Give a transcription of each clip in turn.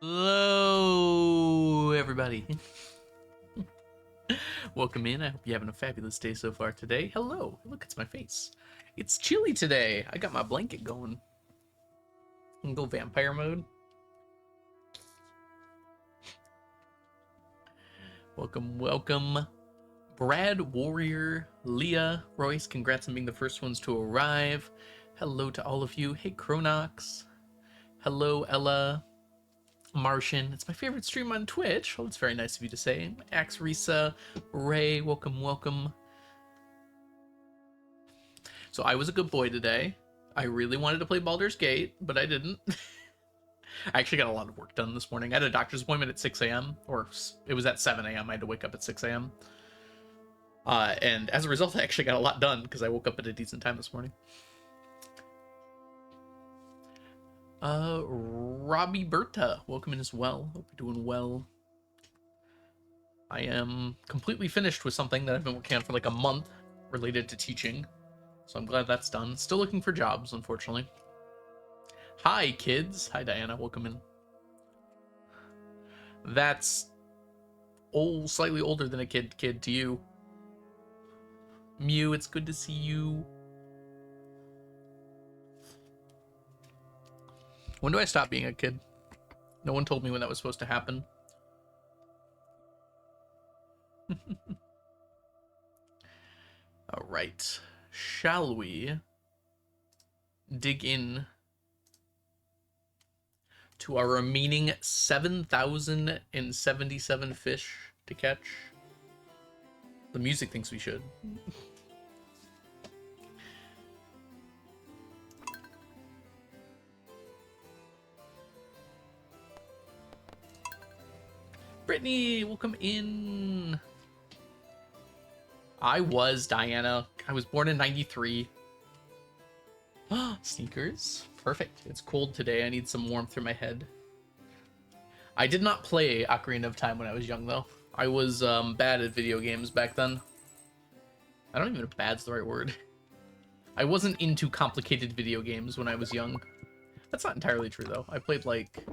Hello, everybody. Welcome in. I hope you're having a fabulous day so far today. Hello. Look, it's my face. It's chilly today. I got my blanket going. I'm go vampire mode. Welcome, welcome. Brad, Warrior, Leah, Royce, congrats on being the first ones to arrive. Hello to all of you. Hey, Cronox. Hello, Ella. Martian, it's my favorite stream on Twitch. Oh, it's very nice of you to say. Axe Risa, Ray, welcome, welcome. So I was a good boy today. I really wanted to play Baldur's Gate, but I didn't. I actually got a lot of work done this morning. I had a doctor's appointment at 6 a.m., or it was at 7 a.m. I had to wake up at 6 a.m. And as a result, I actually got a lot done because I woke up at a decent time this morning. Robbie Berta, welcome in as well. Hope you're doing well. I am completely finished with something that I've been working on for like a month related to teaching. So I'm glad that's done. Still looking for jobs, unfortunately. Hi, kids. Hi, Diana. Welcome in. That's old, slightly older than a kid to you. Mew, it's good to see you. When do I stop being a kid? No one told me when that was supposed to happen. All right. Shall we dig in to our remaining 7,077 fish to catch? The music thinks we should. Brittany, welcome in. I was Diana. I was born in 93. Sneakers. Perfect. It's cold today. I need some warmth through my head. I did not play Ocarina of Time when I was young, though. I was bad at video games back then. I don't even know if bad's the right word. I wasn't into complicated video games when I was young. That's not entirely true, though. I played, like...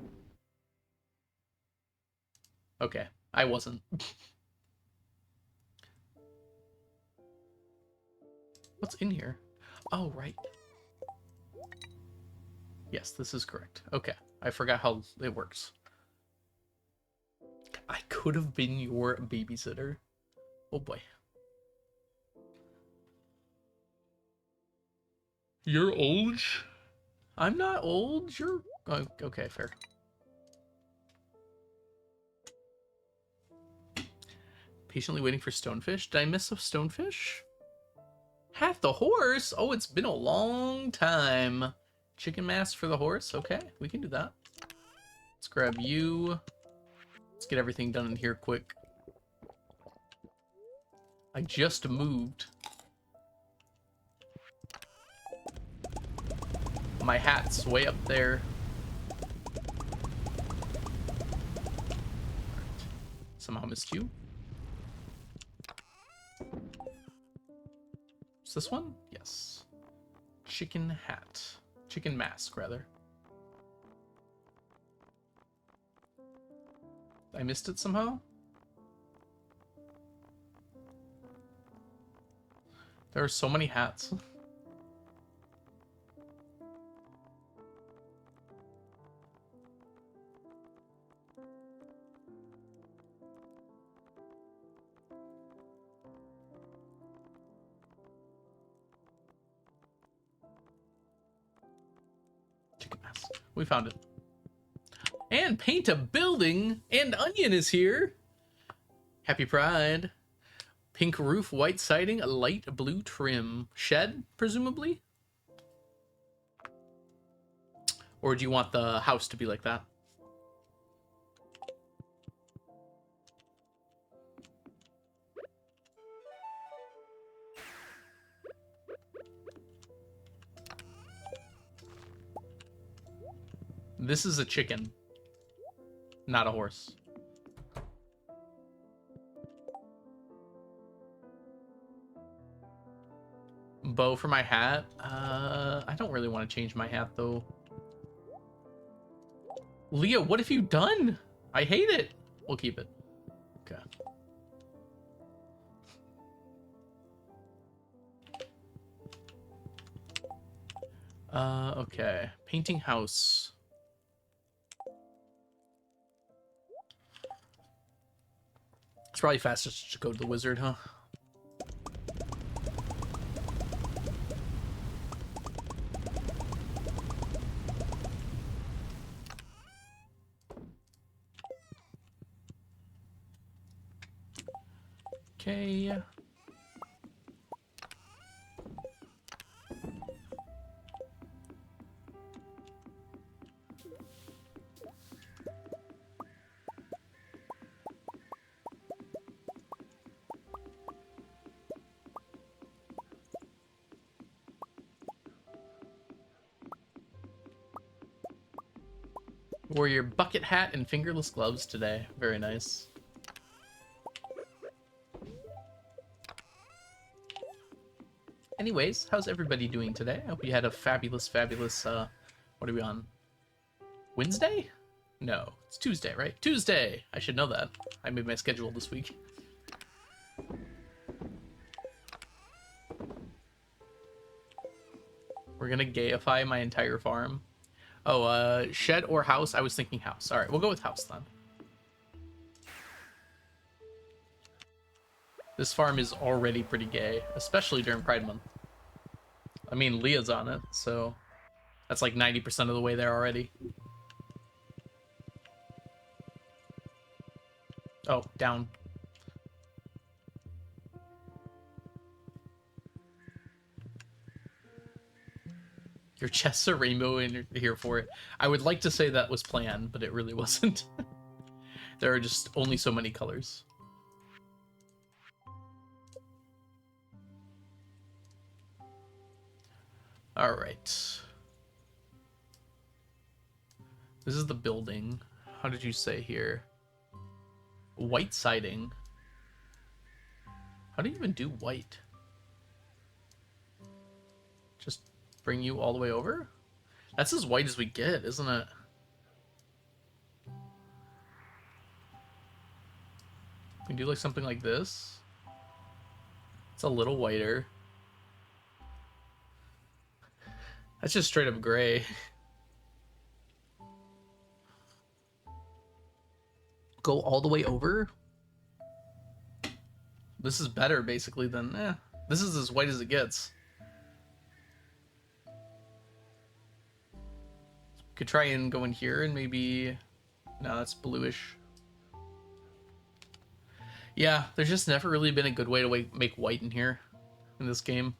Okay, I wasn't. What's in here? Oh, right. Yes, this is correct. Okay, I forgot how it works. I could have been your babysitter. Oh boy. You're old? I'm not old. You're... Oh, okay, fair. Patiently waiting for stonefish. Did I miss a stonefish? Half the horse? Oh, it's been a long time. Chicken mass for the horse? Okay, we can do that. Let's grab you. Let's get everything done in here quick. I just moved. My hat's way up there. Somehow missed you. Is this one? Yes. Chicken hat. Chicken mask, rather. I missed it somehow? There are so many hats. Chicken mask. We found it. And paint a building, and Onion is here. Happy Pride. Pink roof, white siding, a light blue trim. Shed, presumably? Or do you want the house to be like that? This is a chicken, not a horse. Bow for my hat. I don't really want to change my hat, though. Leah, what have you done? I hate it. We'll keep it. Okay. Okay. Painting house. It's probably fastest to go to the wizard, huh? Okay. Wore your bucket hat and fingerless gloves today. Very nice. Anyways, how's everybody doing today? I hope you had a fabulous, what are we on? Wednesday? No, it's Tuesday, right? Tuesday! I should know that. I made my schedule this week. We're gonna gayify my entire farm. Oh, shed or house? I was thinking house. Alright, we'll go with house then. This farm is already pretty gay, especially during Pride Month. I mean, Leah's on it, so that's like 90% of the way there already. Oh, down. Your chests are rainbow and you're here for it. I would like to say that was planned, but it really wasn't. There are just only so many colors. All right. This is the building. How did you say here? White siding. How do you even do white? Just bring you all the way over? That's as white as we get, isn't it? We can do like something like this. It's a little whiter. That's just straight up gray. Go all the way over? This is better, basically, than... This is as white as it gets. Could try and go in here and maybe... No, that's bluish. Yeah, there's just never really been a good way to make white in here, in this game.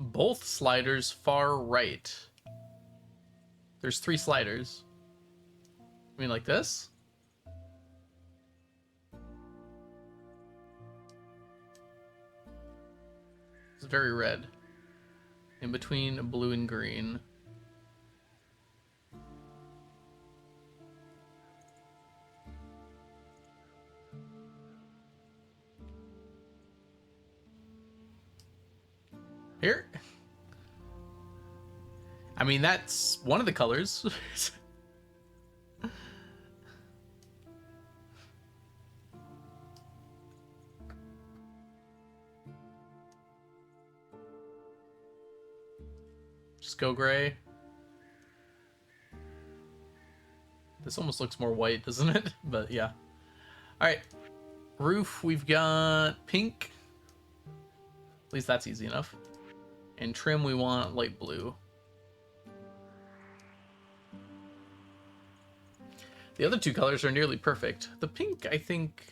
Both sliders far right. There's 3 sliders. I mean, like this? It's very red. In between blue and green. Here? I mean, that's one of the colors. Just go gray. This almost looks more white, doesn't it? But yeah. Alright. Roof, we've got pink. At least that's easy enough. And trim, we want light blue. The other 2 colors are nearly perfect. The pink, I think...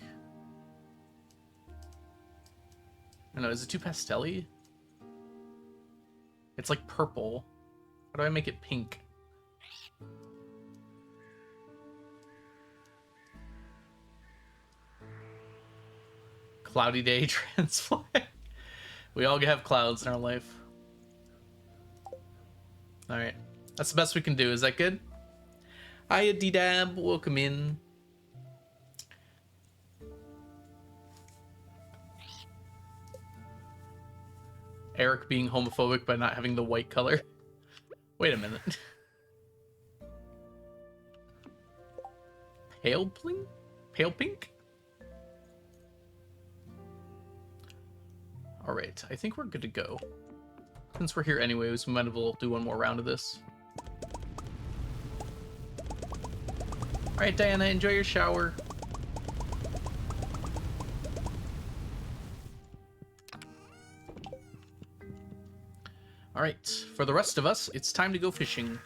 I don't know, is it too pastel-y? It's like purple. How do I make it pink? Cloudy day transflag. We all have clouds in our life. Alright. That's the best we can do. Is that good? Hiya, D-Dab. Welcome in. Eric being homophobic by not having the white color. Wait a minute. Pale pink? Pale pink? Alright, I think we're good to go. Since we're here anyways, we might as well do one more round of this. Alright, Diana, enjoy your shower. Alright, for the rest of us, it's time to go fishing.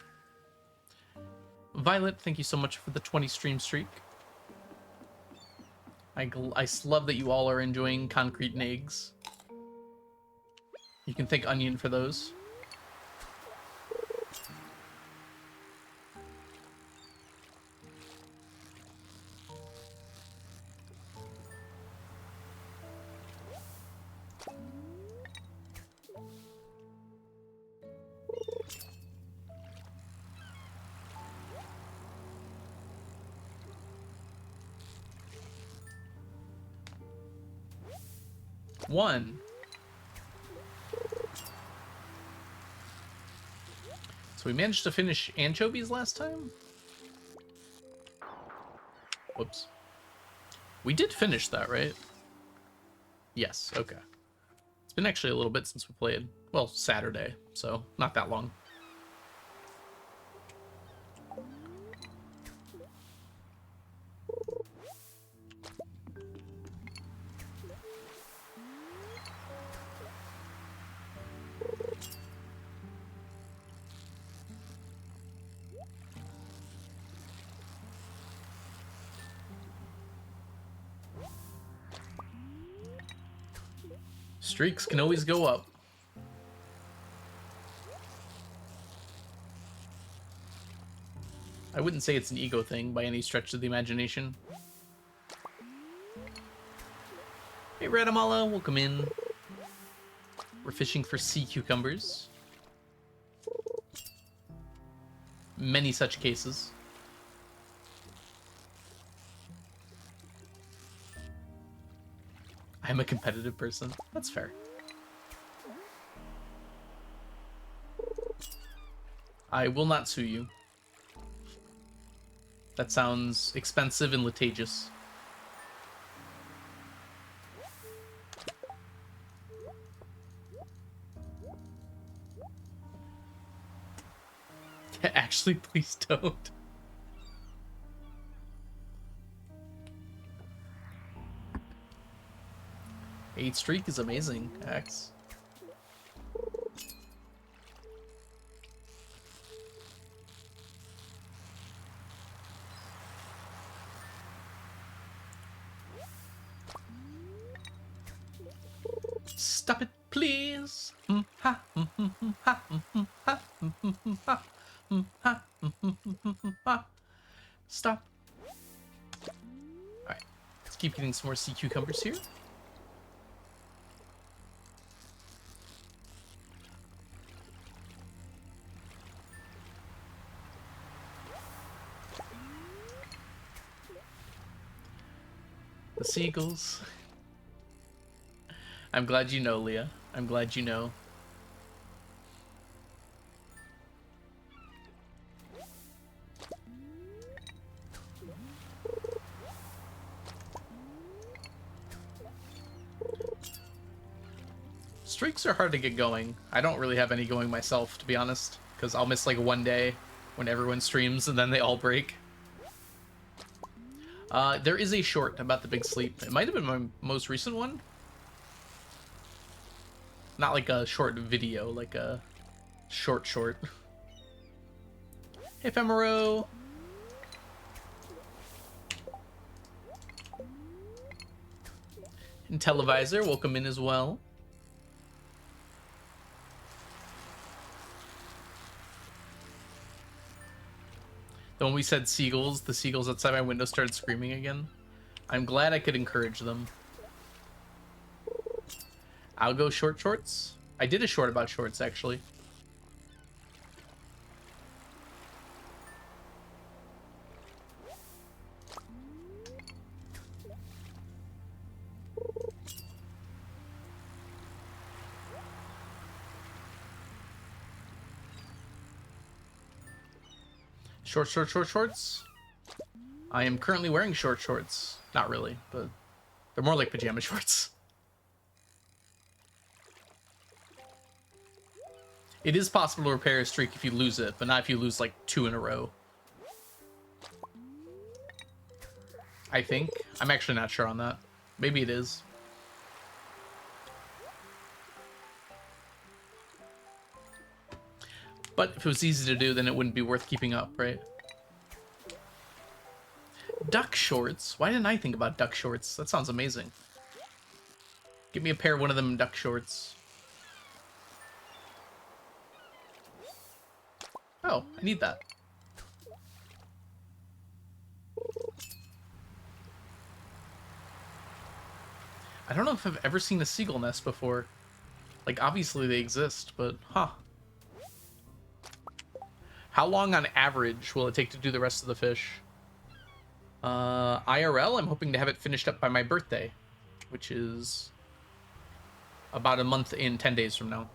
Violet, thank you so much for the 20 stream streak. I love that you all are enjoying concrete and eggs. You can thank Onion for those. One. So we managed to finish anchovies last time? Whoops. We did finish that, right? Yes, okay. It's been actually a little bit since we played. Well, Saturday, so not that long. Streaks can always go up. I wouldn't say it's an ego thing by any stretch of the imagination. Hey, Radamala, welcome in. We're fishing for sea cucumbers. Many such cases. I'm a competitive person. That's fair. I will not sue you. That sounds expensive and litigious. Actually, please don't. Eight streak is amazing, Axe. Stop it, please. Stop. Alright, let's keep getting some more sea cucumbers here. The seagulls. I'm glad you know, Leah. I'm glad you know. Streaks are hard to get going. I don't really have any going myself, to be honest, because I'll miss like one day when everyone streams and then they all break. There is a short about the big sleep. It might have been my most recent one. Not like a short video, like a short. Hey, Femero. And Televisor, welcome in as well. Then when we said seagulls, the seagulls outside my window started screaming again. I'm glad I could encourage them. I'll go shorts. I did a short about shorts, actually. Shorts. I am currently wearing short shorts. Not really, but they're more like pajama shorts. It is possible to repair a streak if you lose it, but not if you lose like 2 in a row. I think. I'm actually not sure on that. Maybe it is. But if it was easy to do, then it wouldn't be worth keeping up, right? Duck shorts? Why didn't I think about duck shorts? That sounds amazing. Give me a pair of one of them duck shorts. Oh, I need that. I don't know if I've ever seen a seagull nest before. Like, obviously they exist, but huh. How long on average will it take to do the rest of the fish? IRL, I'm hoping to have it finished up by my birthday, which is about a month in 10 days from now.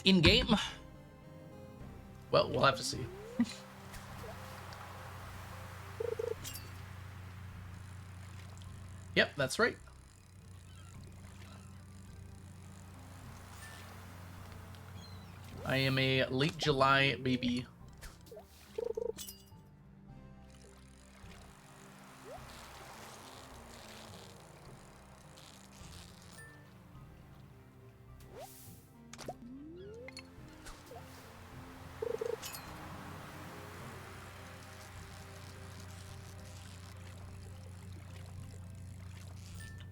In-game? Well, we'll have to see. Yep, that's right. I am a late July baby.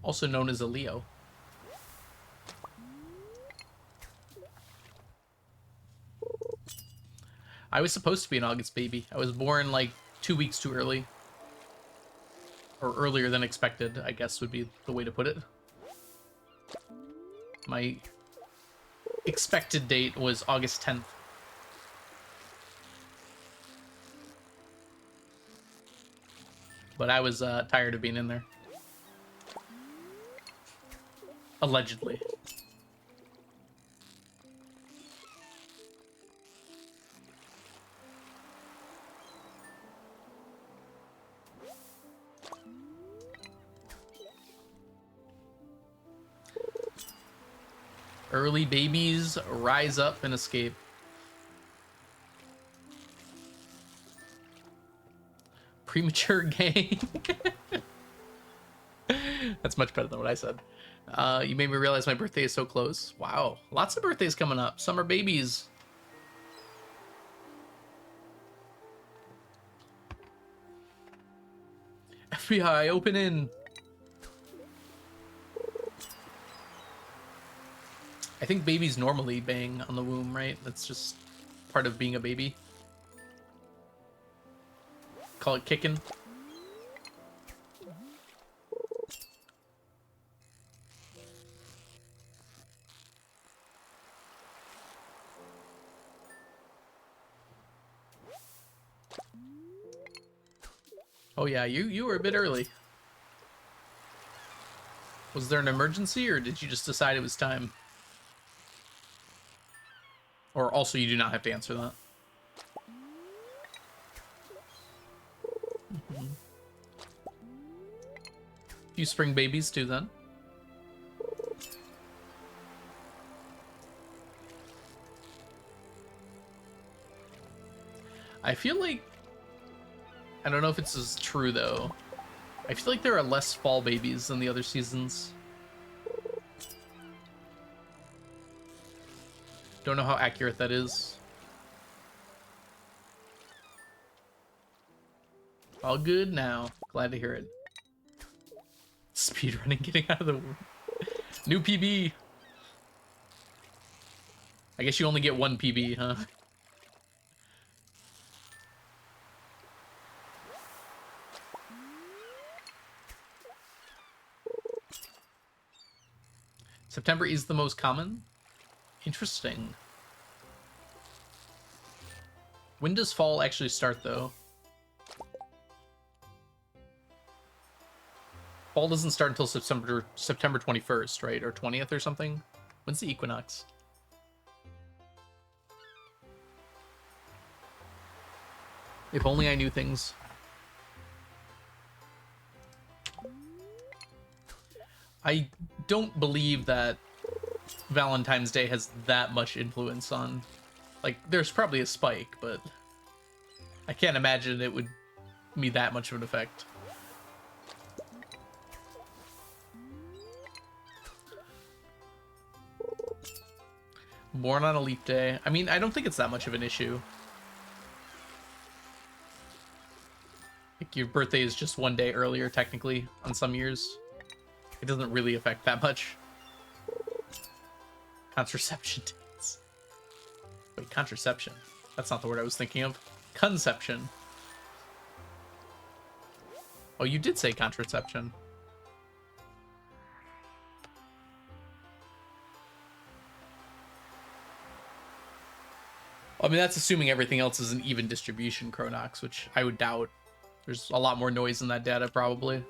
Also known as a Leo. I was supposed to be an August baby. I was born like 2 weeks too early. Or earlier than expected, I guess would be the way to put it. My expected date was August 10th. But I was tired of being in there. Allegedly. Early babies rise up and escape. Premature gang. That's much better than what I said. You made me realize my birthday is so close. Wow. Lots of birthdays coming up. Summer babies. FBI, open in. I think babies normally bang on the womb, right? That's just part of being a baby. Call it kicking. Oh yeah, you were a bit early. Was there an emergency, or did you just decide it was time? Or also, you do not have to answer that. Few spring babies too, then. I feel like... I don't know if it's as true, though. I feel like there are less fall babies than the other seasons. Don't know how accurate that is. All good now. Glad to hear it. Speedrunning getting out of the womb. New PB. I guess you only get one PB, huh? September is the most common? Interesting. When does fall actually start, though? Fall doesn't start until September 21st, right? Or 20th or something? When's the equinox? If only I knew things. I don't believe that Valentine's Day has that much influence on... Like, there's probably a spike, but I can't imagine it would be that much of an effect. Born on a leap day. I mean, I don't think it's that much of an issue. Like, your birthday is just one day earlier, technically, on some years. It doesn't really affect that much. Contraception dates. Wait, contraception? That's not the word I was thinking of. Conception. Oh, you did say contraception. I mean, that's assuming everything else is an even distribution, Chronox, which I would doubt. There's a lot more noise in that data, probably.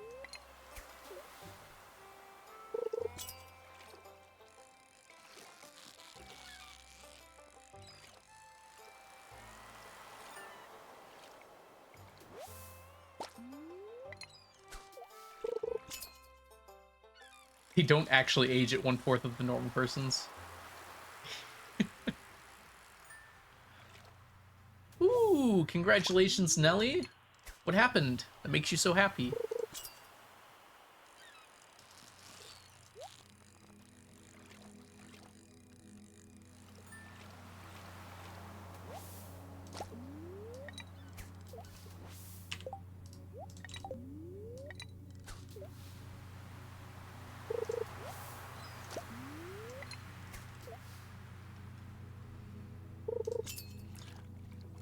They don't actually age at 1/4 of the normal person's. Ooh, congratulations, Nelly. What happened that makes you so happy?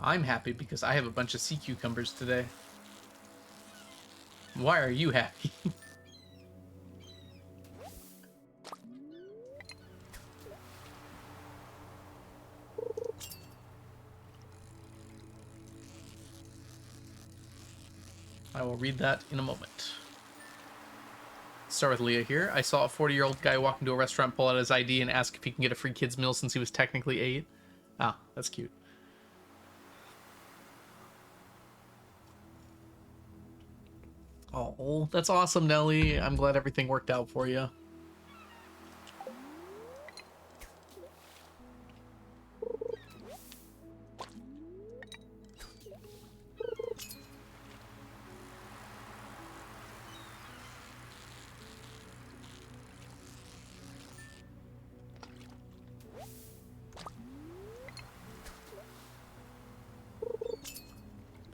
I'm happy because I have a bunch of sea cucumbers today. Why are you happy? I will read that in a moment. Start with Leah here. I saw a 40-year-old guy walk into a restaurant, pull out his ID, and ask if he can get a free kid's meal since he was technically 8. Ah, that's cute. Oh, that's awesome, Nelly. I'm glad everything worked out for you.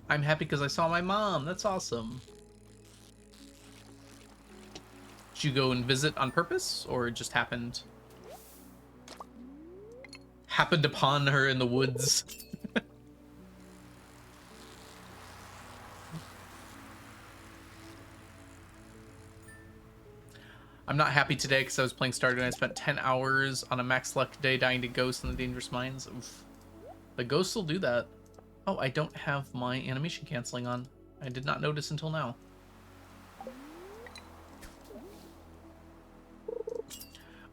I'm happy because I saw my mom. That's awesome. Did you go and visit on purpose, or it just happened upon her in the woods? I'm not happy today because I was playing Stardew and I spent 10 hours on a max luck day dying to ghosts in the dangerous mines. Oof. The ghosts will do that. Oh, I don't have my animation canceling on. I did not notice until now.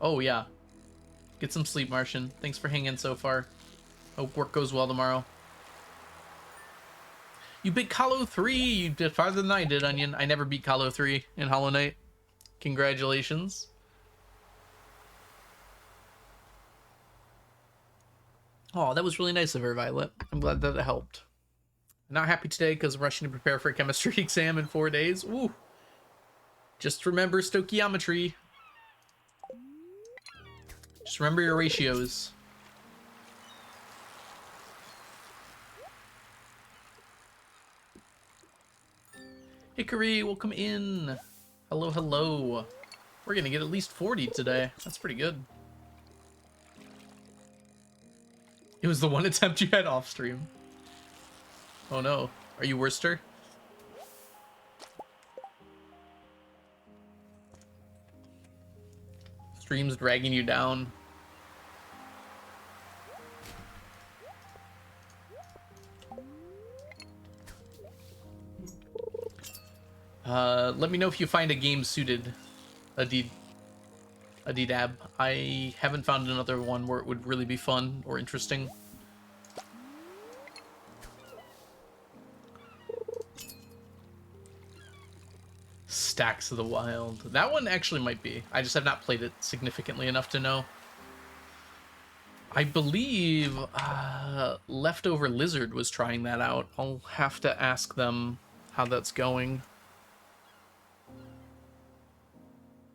Oh, yeah. Get some sleep, Martian. Thanks for hanging so far. Hope work goes well tomorrow. You beat Hollow 3! You did farther than I did, Onion. I never beat Hollow 3 in Hollow Knight. Congratulations. Oh, that was really nice of her, Violet. I'm glad that it helped. Not happy today because I'm rushing to prepare for a chemistry exam in 4 days. Ooh. Just remember stoichiometry. Just remember your ratios. Hickory, welcome in. Hello, hello. We're gonna get at least 40 today. That's pretty good. It was the one attempt you had off stream. Oh no. Are you Worcester? Stream's dragging you down. Let me know if you find a game suited, Adidab. I haven't found another one where it would really be fun or interesting. Stacks of the Wild. That one actually might be. I just have not played it significantly enough to know. I believe Leftover Lizard was trying that out. I'll have to ask them how that's going.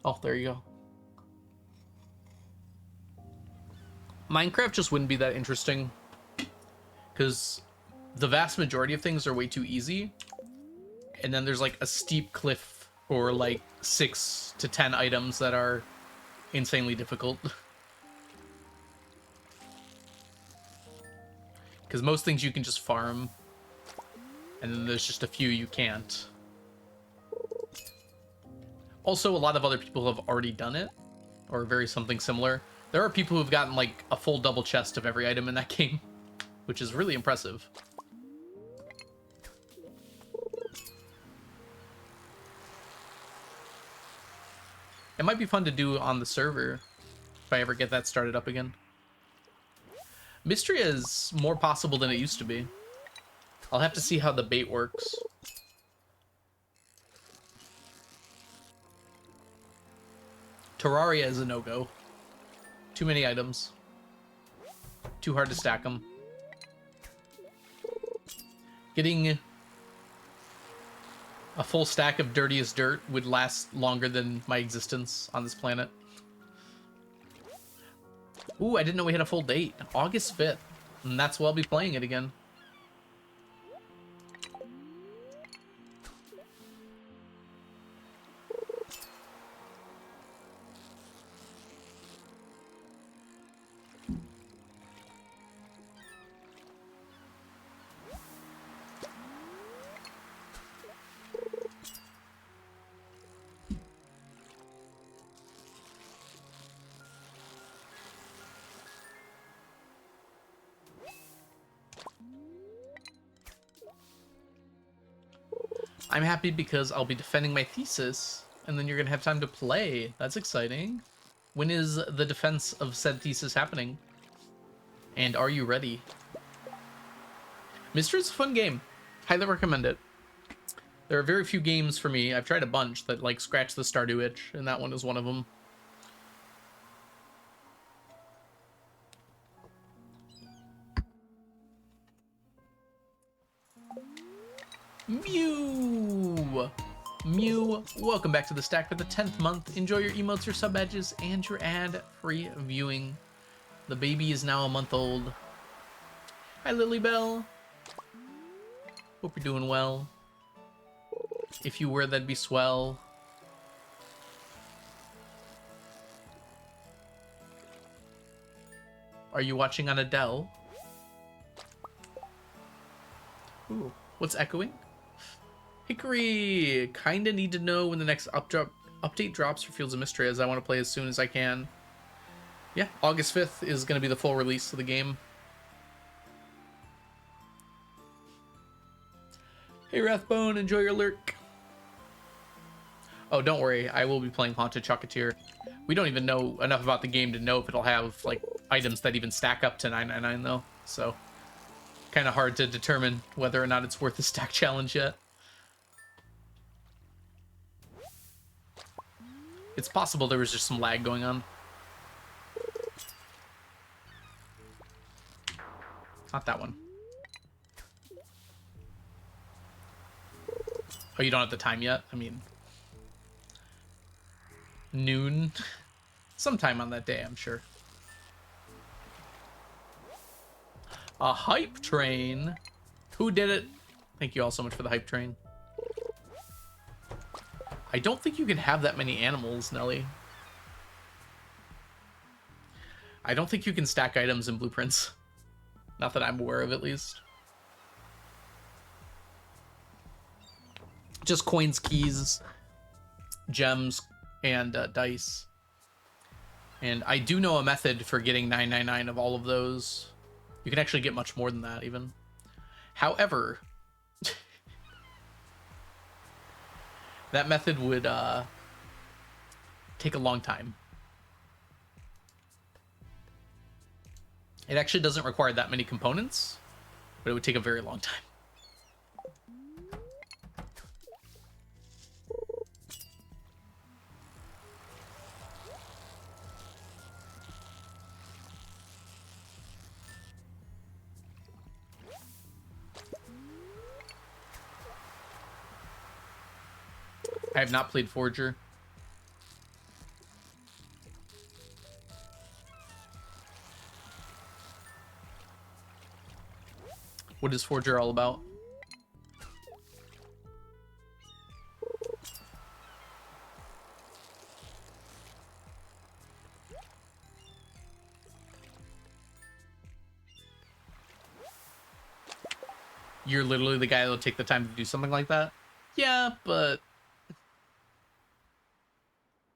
Oh, there you go. Minecraft just wouldn't be that interesting because the vast majority of things are way too easy. And then there's like a steep cliff or like 6 to 10 items that are insanely difficult. Because most things you can just farm, and then there's just a few you can't. Also, a lot of other people have already done it, or very something similar. There are people who've gotten like a full double chest of every item in that game, which is really impressive. It might be fun to do on the server if I ever get that started up again. Mystery is more possible than it used to be. I'll have to see how the bait works. Terraria is a no-go. Too many items. Too hard to stack them. Getting a full stack of dirtiest dirt would last longer than my existence on this planet. Ooh, I didn't know we had a full date. August 5th. And that's why I'll be playing it again. I'm happy because I'll be defending my thesis, and then you're going to have time to play. That's exciting. When is the defense of said thesis happening? And are you ready? Mystery is a fun game. Highly recommend it. There are very few games for me. I've tried a bunch that like scratch the Stardew itch, and that one is one of them. Mew, welcome back to the stack for the 10th month. Enjoy your emotes, your sub badges, and your ad-free viewing. The baby is now a month old. Hi, Lilybell. Hope you're doing well. If you were, that'd be swell. Are you watching on Adele? Ooh, what's echoing? Hickory! Kinda need to know when the next update drops for Fields of Mystery, as I want to play as soon as I can. Yeah, August 5th is going to be the full release of the game. Hey Rathbone, enjoy your lurk. Oh, don't worry, I will be playing Haunted Chocolatier. We don't even know enough about the game to know if it'll have like items that even stack up to 999 though, so kind of hard to determine whether or not it's worth the stack challenge yet. It's possible there was just some lag going on. Not that one. Oh, you don't have the time yet? I mean, noon? Sometime on that day, I'm sure. A hype train? Who did it? Thank you all so much for the hype train. I don't think you can have that many animals, Nelly. I don't think you can stack items in blueprints. Not that I'm aware of, at least. Just coins, keys, gems, and dice. And I do know a method for getting 999 of all of those. You can actually get much more than that, even. However, that method would take a long time. It actually doesn't require that many components, but it would take a very long time. I have not played Forger. What is Forger all about? You're literally the guy that'll take the time to do something like that? Yeah, but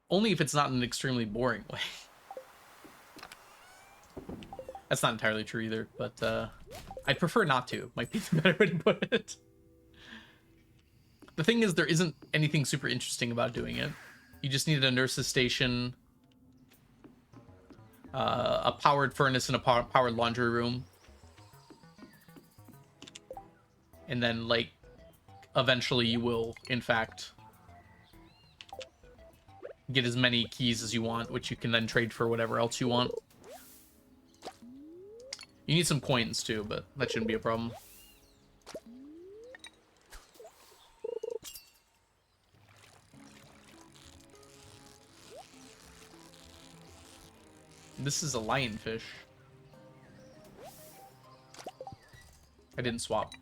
only if it's not in an extremely boring way. That's not entirely true either, but I'd prefer not to. Might be the better way to put it. The thing is, there isn't anything super interesting about doing it. You just need a nurse's station, a powered furnace, and a powered laundry room. And then, like, eventually you will, in fact, get as many keys as you want, which you can then trade for whatever else you want. You need some coins, too, but that shouldn't be a problem. This is a lionfish. I didn't swap.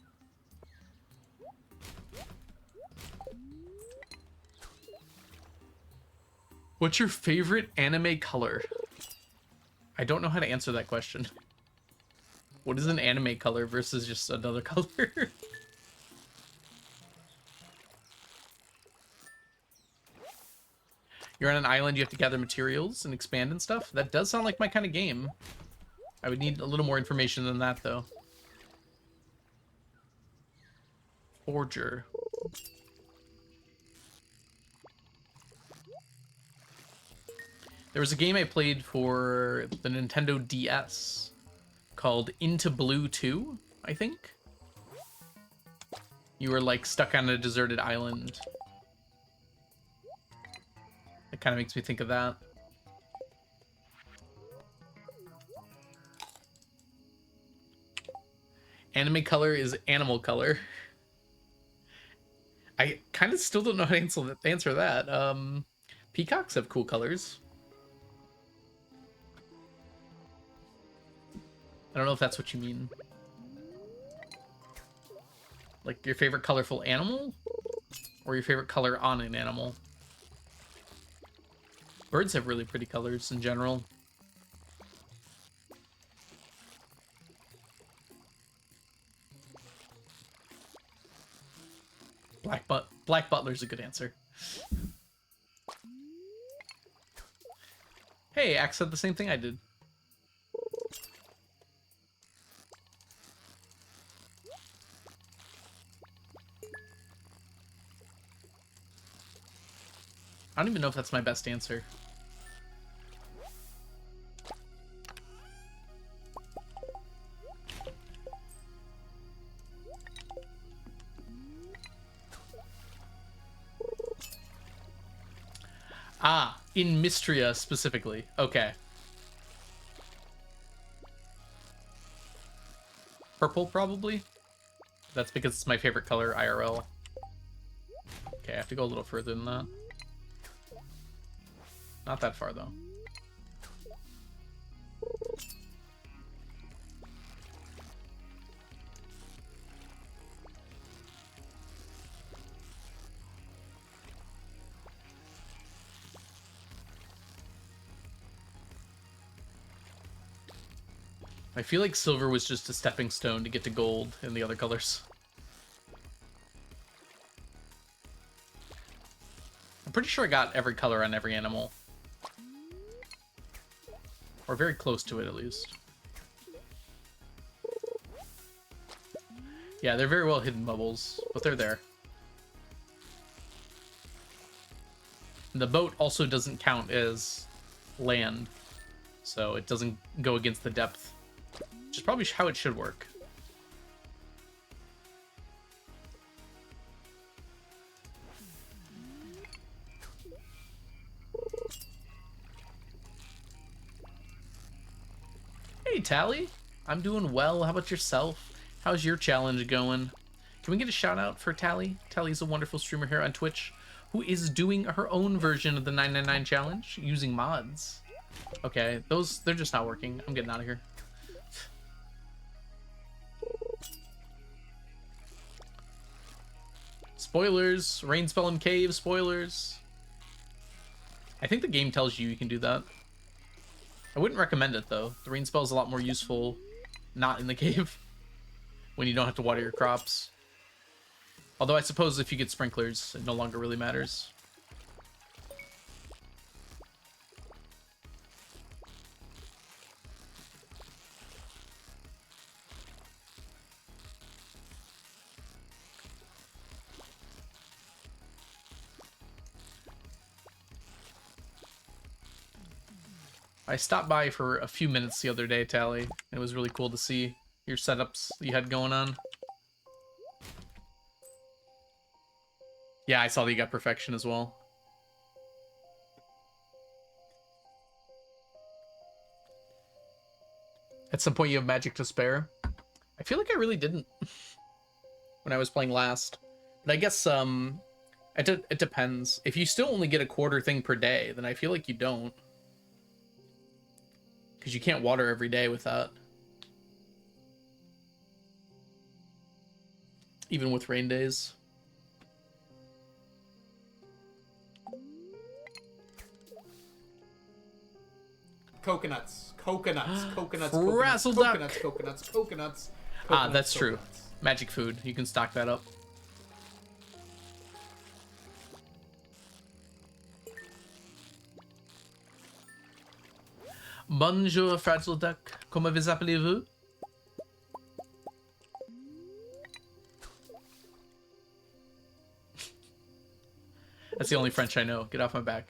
What's your favorite anime color? I don't know how to answer that question. What is an anime color versus just another color? You're on an island, you have to gather materials and expand and stuff? That does sound like my kind of game. I would need a little more information than that, though. Forger. There was a game I played for the Nintendo DS called Into Blue 2, I think. You were like stuck on a deserted island. It kind of makes me think of that. Anime color is animal color. I kind of still don't know how to answer that. Peacocks have cool colors. I don't know if that's what you mean. Like your favorite colorful animal? Or your favorite color on an animal? Birds have really pretty colors in general. Black Butler's a good answer. Hey, Axe said the same thing I did. I don't even know if that's my best answer. Ah, in Mystria specifically. Okay. Purple, probably? That's because it's my favorite color, IRL. Okay, I have to go a little further than that. Not that far, though. I feel like silver was just a stepping stone to get to gold in the other colors. I'm pretty sure I got every color on every animal. Or very close to it, at least. Yeah, they're very well hidden bubbles, but they're there. And the boat also doesn't count as land, so it doesn't go against the depth, which is probably how it should work. Hey, Tally. I'm doing well. How about yourself? How's your challenge going? Can we get a shout out for Tally? Tally's a wonderful streamer here on Twitch who is doing her own version of the 999 challenge using mods. Okay, they're just not working. I'm getting out of here. Spoilers. Rain spell in cave. Spoilers. I think the game tells you can do that. I wouldn't recommend it, though. The rain spell is a lot more useful not in the cave when you don't have to water your crops. Although I suppose if you get sprinklers, it no longer really matters. I stopped by for a few minutes the other day, Tally. It was really cool to see your setups you had going on. Yeah, I saw that you got perfection as well. At some point you have magic to spare. I feel like I really didn't when I was playing last. But I guess it depends. If you still only get a quarter thing per day, then I feel like you don't. Because you can't water every day with that. Even with rain days. Coconuts. Coconuts. Coconuts. Frazzle duck. Coconuts. Coconuts. Coconuts. Ah, that's true. Magic food. You can stock that up. Bonjour, Frazzle duck. Comment vous appelez-vous? That's the only French I know. Get off my back.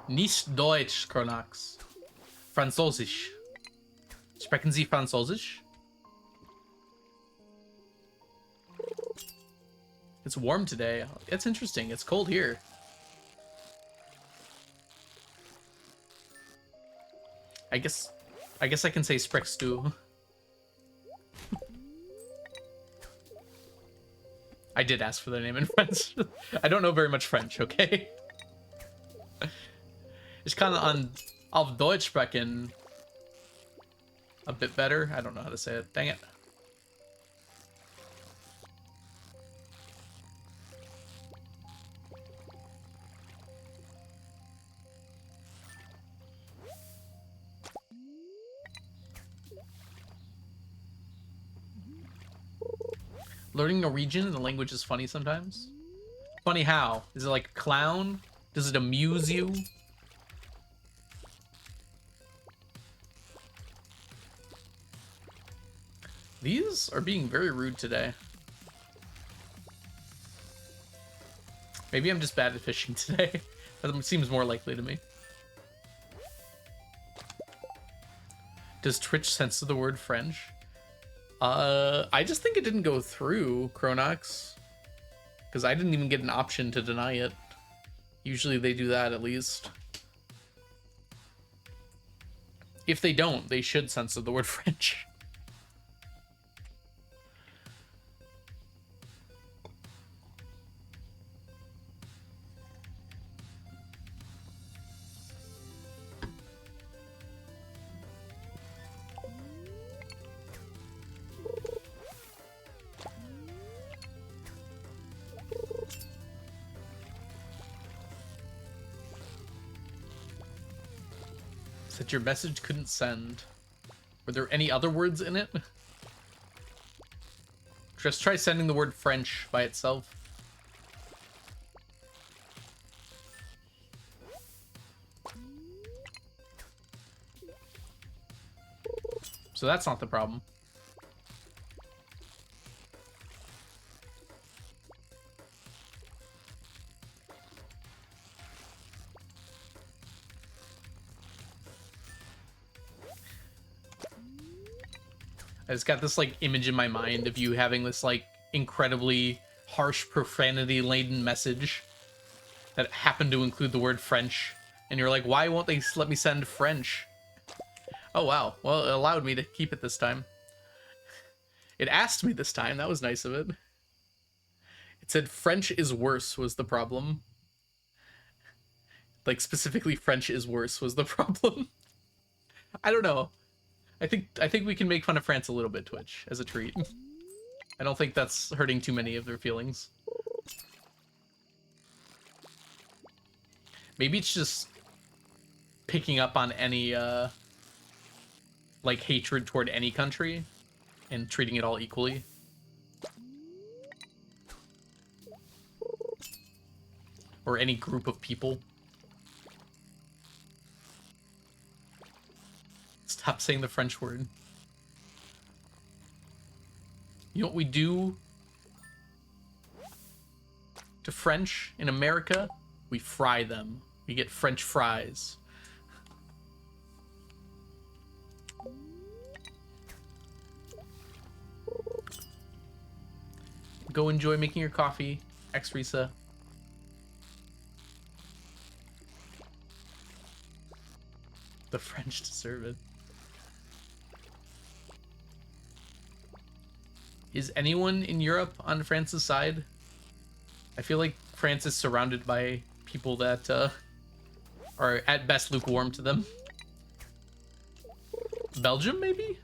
Nicht Deutsch, Kronax. Französisch. Sprechen Sie Französisch? It's warm today. It's interesting. It's cold here. I guess I can say Spreckst du. I did ask for their name in French. I don't know very much French, okay? It's kind of on auf Deutsch sprechen a bit better. I don't know how to say it. Dang it. Learning Norwegian in the language is funny sometimes. Funny how? Is it like a clown? Does it amuse you? These are being very rude today. Maybe I'm just bad at fishing today. That seems more likely to me. Does Twitch censor the word French? I just think it didn't go through, Kronox. Because I didn't even get an option to deny it. Usually they do that at least. If they don't, they should censor the word French. That your message couldn't send. Were there any other words in it? Just try sending the word French by itself. So that's not the problem. I just got this like image in my mind of you having this like incredibly harsh profanity laden message that happened to include the word French, and you're like, why won't they let me send French? Oh wow, well, it allowed me to keep it this time. It asked me this time, that was nice of it. It said French is worse was the problem. Like, specifically French is worse was the problem. I don't know. I think we can make fun of France a little bit, Twitch, as a treat. I don't think that's hurting too many of their feelings. Maybe it's just picking up on any, like, hatred toward any country and treating it all equally. Or any group of people. Stop saying the French word. You know what we do to French in America? We fry them. We get French fries. Go enjoy making your coffee, X-Risa. The French deserve it. Is anyone in Europe on France's side? I feel like France is surrounded by people that are at best lukewarm to them. Belgium, maybe?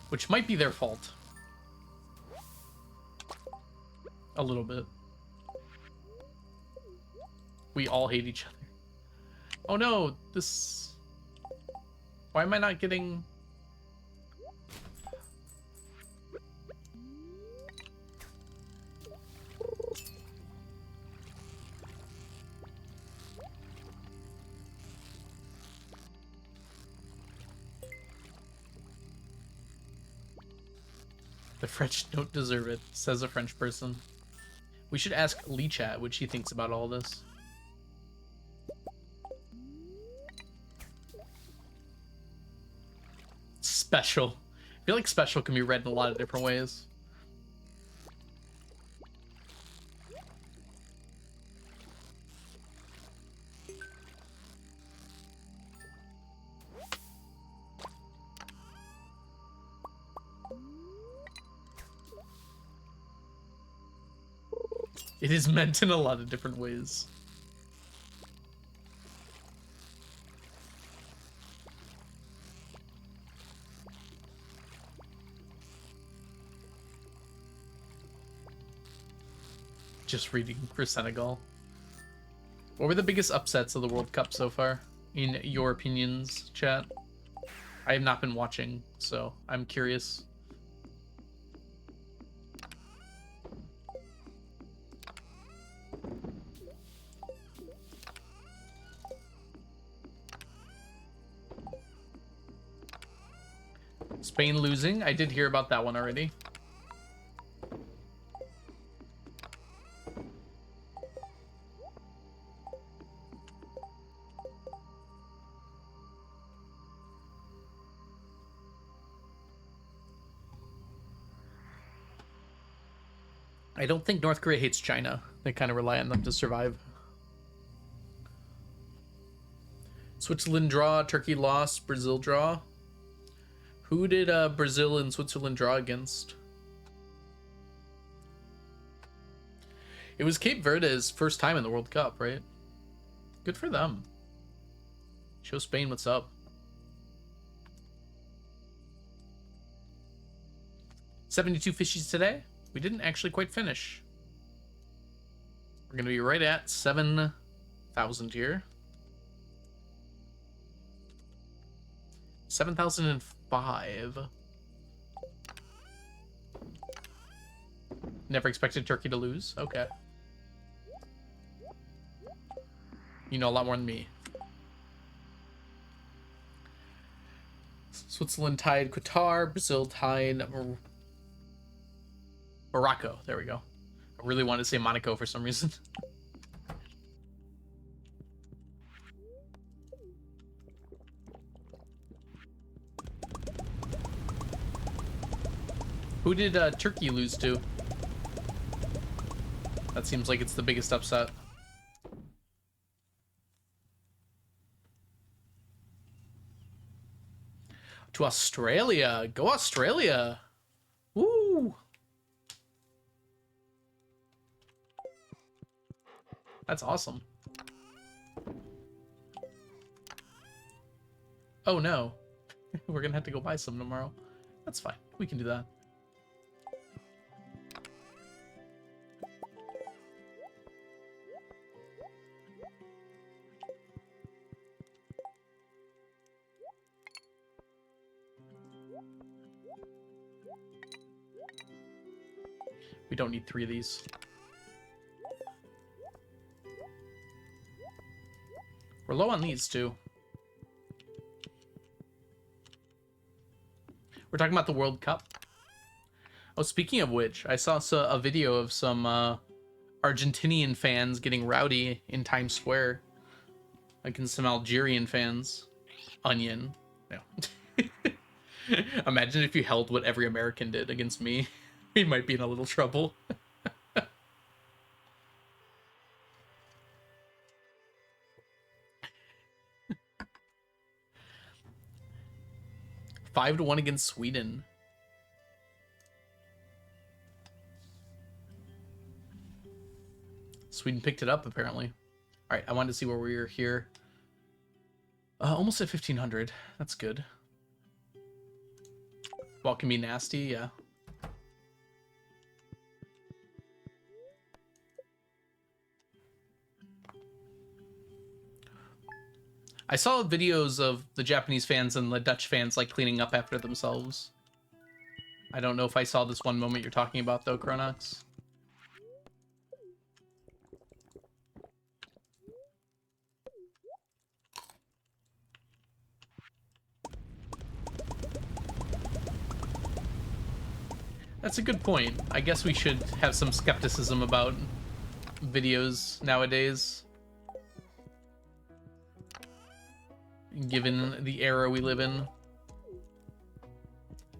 Which might be their fault. A little bit. We all hate each other. Oh no, this... Why am I not getting... The French don't deserve it, says a French person. We should ask Lee Chat what she thinks about all this. Special. I feel like special can be read in a lot of different ways. It is meant in a lot of different ways. Just reading for Senegal. What were the biggest upsets of the World Cup so far, in your opinions, chat? I have not been watching, so I'm curious. Spain losing. I did hear about that one already. I don't think North Korea hates China. They kind of rely on them to survive. Switzerland draw, Turkey lost, Brazil draw. Who did Brazil and Switzerland draw against? It was Cape Verde's first time in the World Cup, right? Good for them. Show Spain what's up. 72 fishies today. We didn't actually quite finish. We're going to be right at 7,000 here. 7,005. Never expected Turkey to lose. Okay. You know a lot more than me. Switzerland tied Qatar. Brazil tied Morocco. There we go. I really wanted to say Monaco for some reason. Who did Turkey lose to? That seems like it's the biggest upset. To Australia. Go Australia. Woo. That's awesome. Oh no. We're gonna have to go buy some tomorrow. That's fine. We can do that. We don't need 3 of these. We're low on these too. We're talking about the World Cup. Oh, speaking of which, I saw a video of some Argentinian fans getting rowdy in Times Square against some Algerian fans. Onion. No. Imagine if you held what every American did against me. We might be in a little trouble. 5-1 against Sweden. Sweden picked it up, apparently. All right, I wanted to see where we were here. Almost at 1500. That's good. Well, can be nasty, yeah. I saw videos of the Japanese fans and the Dutch fans like cleaning up after themselves. I don't know if I saw this one moment you're talking about though, Chronox. That's a good point. I guess we should have some skepticism about videos nowadays, given the era we live in.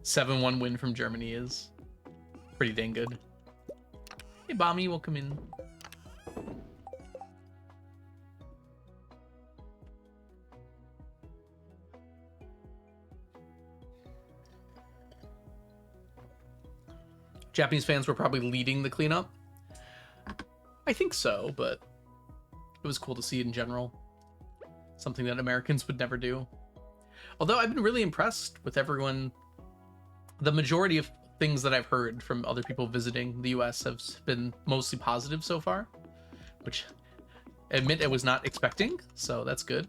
7-1 win from Germany is pretty dang good. Hey, Bommy, welcome in. Japanese fans were probably leading the cleanup. I think so, but it was cool to see in general. Something that Americans would never do. Although I've been really impressed with everyone. The majority of things that I've heard from other people visiting the US have been mostly positive so far, which I admit I was not expecting, so that's good.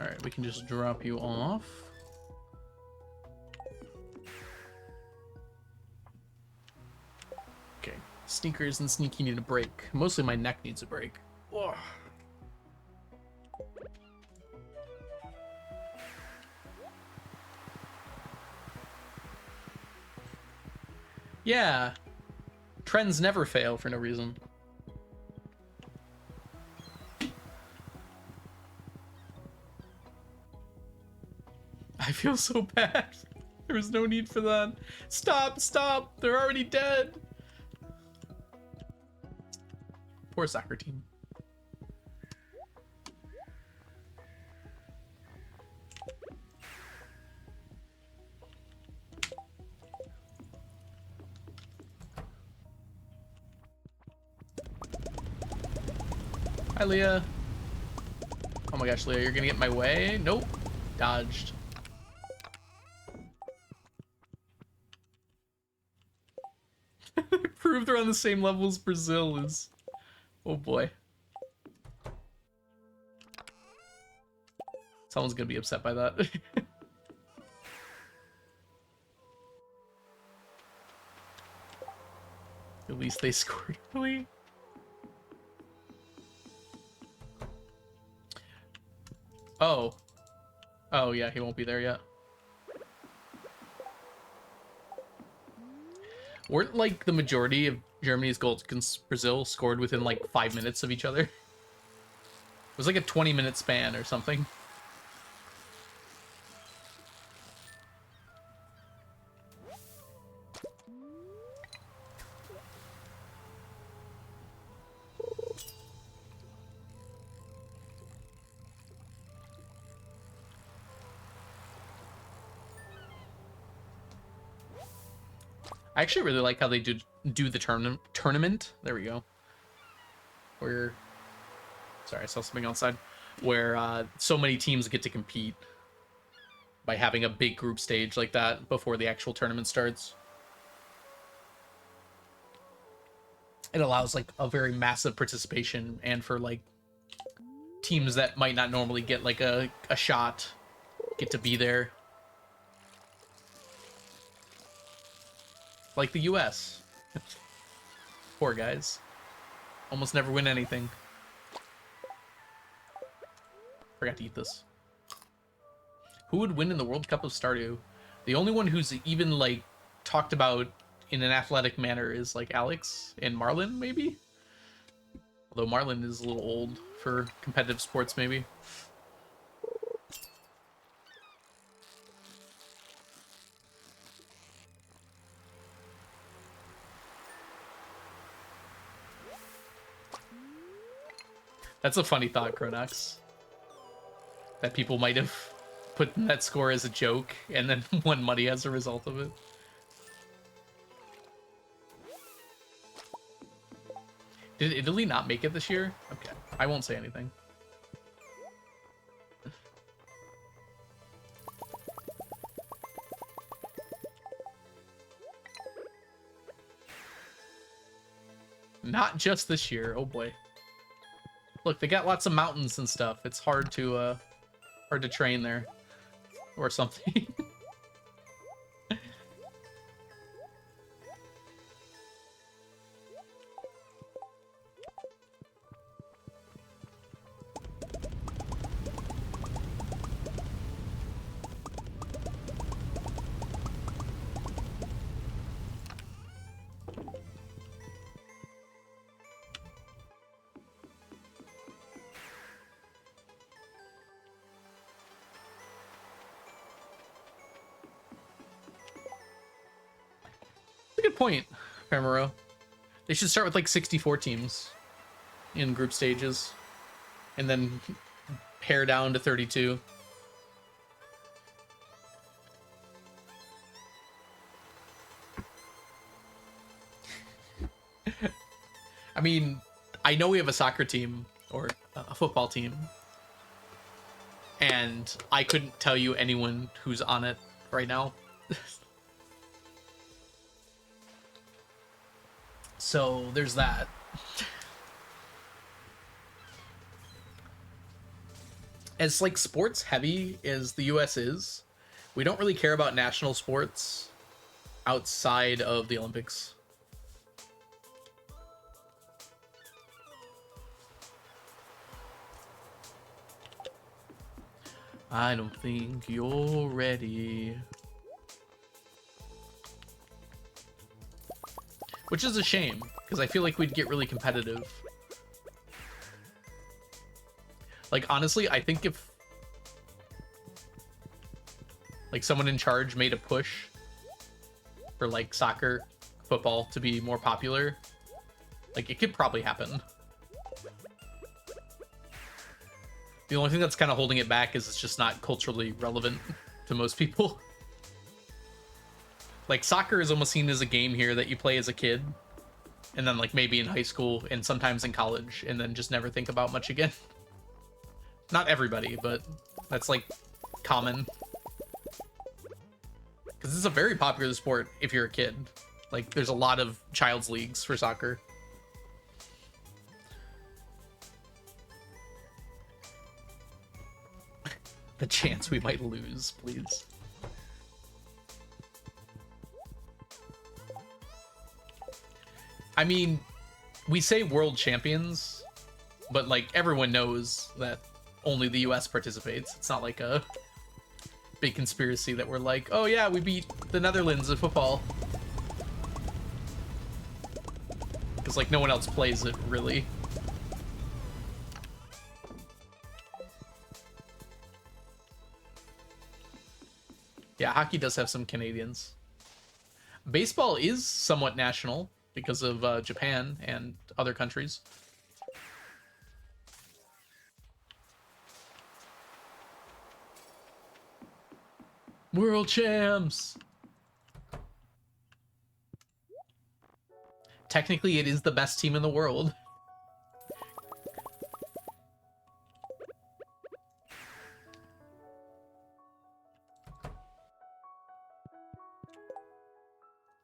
All right, we can just drop you off. Okay, sneakers and sneaky need a break. Mostly my neck needs a break. Ugh. Yeah, trends never fail for no reason. I feel so bad. There was no need for that. Stop, stop. They're already dead. Poor soccer team. Hi, Leah. Oh my gosh, Leah, you're gonna get in my way? Nope. Dodged. Proved they're on the same level as Brazil is. Oh boy. Someone's gonna be upset by that. At least they scored early. Oh. Oh yeah, he won't be there yet. Weren't like the majority of Germany's goals against Brazil scored within like 5 minutes of each other? It was like a 20-minute span or something. I actually really like how they do the tournament. There we go. Where, sorry, I saw something outside. Where so many teams get to compete by having a big group stage like that before the actual tournament starts. It allows like a very massive participation, and for like teams that might not normally get like a shot get to be there. Like the US. Poor guys. Almost never win anything. Forgot to eat this. Who would win in the World Cup of Stardew? The only one who's even like talked about in an athletic manner is like Alex and Marlin, maybe? Although Marlin is a little old for competitive sports, maybe. That's a funny thought, Cronox. That people might have put that score as a joke and then won money as a result of it. Did Italy not make it this year? Okay, I won't say anything. Not just this year, oh boy. Look, they got lots of mountains and stuff. It's hard to train there, or something. Good point, Femero. They should start with like 64 teams in group stages and then pare down to 32. I mean, I know we have a soccer team or a football team, and I couldn't tell you anyone who's on it right now. So there's that. As like sports heavy as the US is, we don't really care about national sports outside of the Olympics. I don't think you're ready. Which is a shame, because I feel like we'd get really competitive. Like, honestly, I think if like someone in charge made a push for like soccer, football to be more popular, like it could probably happen. The only thing that's kind of holding it back is it's just not culturally relevant to most people. Like, soccer is almost seen as a game here that you play as a kid, and then like maybe in high school and sometimes in college, and then just never think about much again. Not everybody, but that's like common. Because it's a very popular sport if you're a kid. Like, there's a lot of child's leagues for soccer. The chance we might lose, please. I mean, we say world champions, but like everyone knows that only the US participates. It's not like a big conspiracy that we're like, oh yeah, we beat the Netherlands at football. games. Like, no one else plays it, really. Yeah, hockey does have some Canadians. Baseball is somewhat national because of Japan and other countries. World champs! Technically, it is the best team in the world.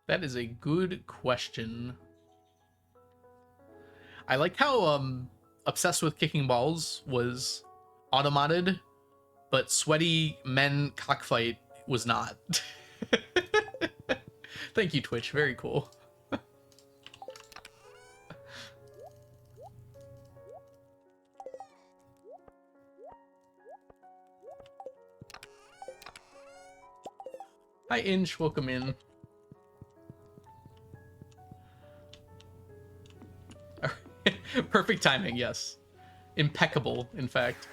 That is a good question. I like how Obsessed with Kicking Balls was automated, but Sweaty Men Cockfight was not. Thank you, Twitch. Very cool. Hi, Inch. Welcome in. Perfect timing, yes. Impeccable, in fact.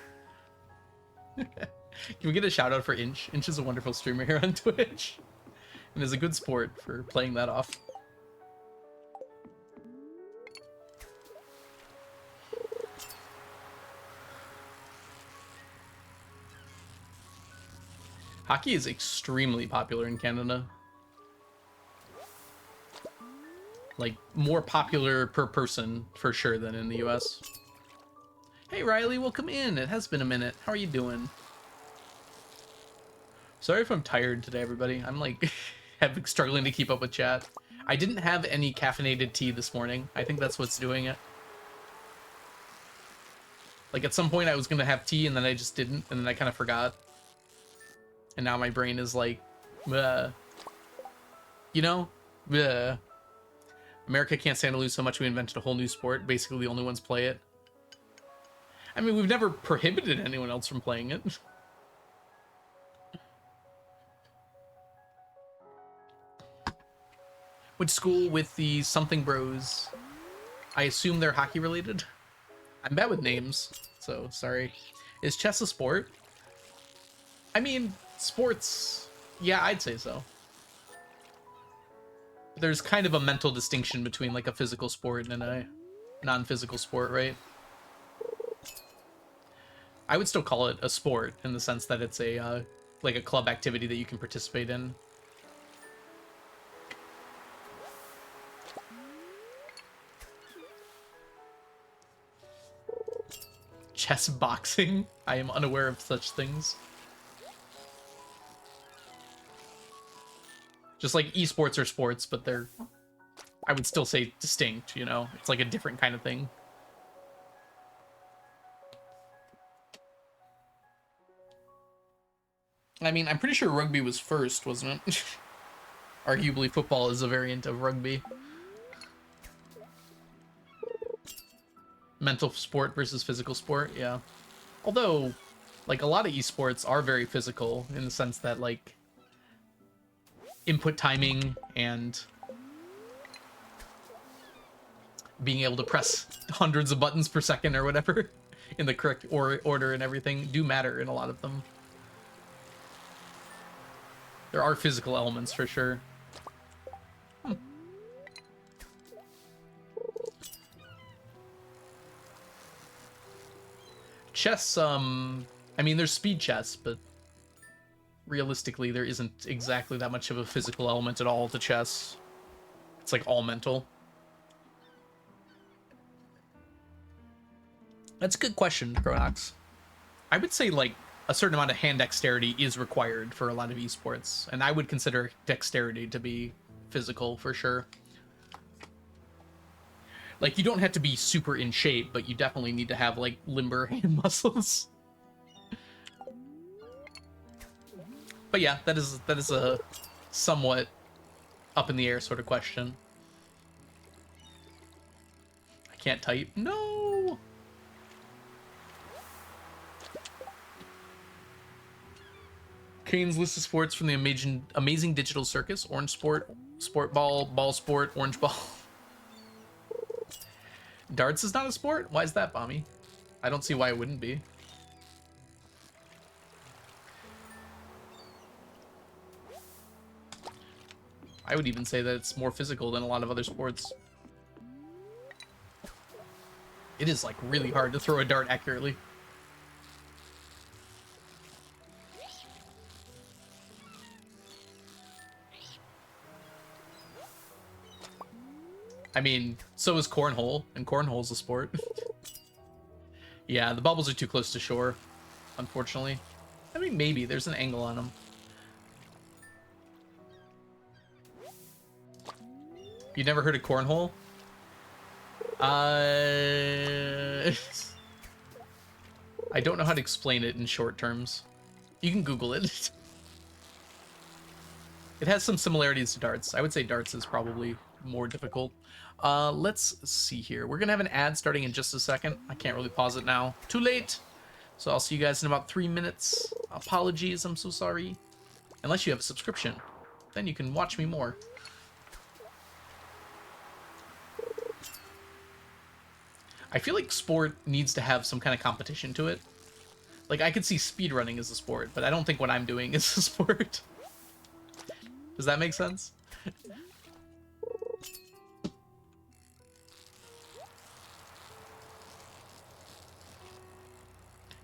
Can we get a shout out for Inch? Inch is a wonderful streamer here on Twitch. And is a good sport for playing that off. Hockey is extremely popular in Canada. Like, more popular per person, for sure, than in the US. Hey, Riley, welcome in. It has been a minute. How are you doing? Sorry if I'm tired today, everybody. I'm, like, struggling to keep up with chat. I didn't have any caffeinated tea this morning. I think that's what's doing it. Like, at some point I was gonna have tea, and then I just didn't, and then I kind of forgot. And now my brain is like, you know? America can't stand to lose so much we invented a whole new sport. Basically, the only ones play it. I mean, we've never prohibited anyone else from playing it. Went to school with the Something Bros. I assume they're hockey related. I'm bad with names, so sorry. Is chess a sport? I mean, sports, yeah, I'd say so. There's kind of a mental distinction between like a physical sport and a non-physical sport, right? I would still call it a sport in the sense that it's a like a club activity that you can participate in. Chess boxing? I am unaware of such things. Just like esports are sports, but they're, I would still say distinct, you know? It's like a different kind of thing. I mean, I'm pretty sure rugby was first, wasn't it? Arguably, football is a variant of rugby. Mental sport versus physical sport, yeah. Although, like, a lot of esports are very physical in the sense that, like, input timing and being able to press hundreds of buttons per second or whatever in the correct order and everything do matter in a lot of them. There are physical elements for sure. Chess, I mean, there's speed chess, but realistically, there isn't exactly that much of a physical element at all to chess. It's like all mental. That's a good question, Chronox. I would say like a certain amount of hand dexterity is required for a lot of esports, and I would consider dexterity to be physical for sure. Like, you don't have to be super in shape, but you definitely need to have like limber hand muscles. But yeah, that is a somewhat up in the air sort of question. I can't type. No. Kane's list of sports from the amazing digital circus: orange sport, sport ball, ball sport, orange ball. Darts is not a sport? Why is that, Bommy? I don't see why it wouldn't be. I would even say that it's more physical than a lot of other sports. It is, like, really hard to throw a dart accurately. I mean, so is cornhole, and cornhole's a sport. Yeah, the bubbles are too close to shore, unfortunately. I mean, maybe. There's an angle on them. You never heard of cornhole? I don't know how to explain it in short terms. You can Google it. It has some similarities to darts. I would say darts is probably more difficult. Let's see here. We're gonna have an ad starting in just a second. I can't really pause it now. Too late. So I'll see you guys in about 3 minutes. Apologies, I'm so sorry. Unless you have a subscription, then you can watch me more. I feel like sport needs to have some kind of competition to it. Like, I could see speedrunning as a sport, but I don't think what I'm doing is a sport. Does that make sense?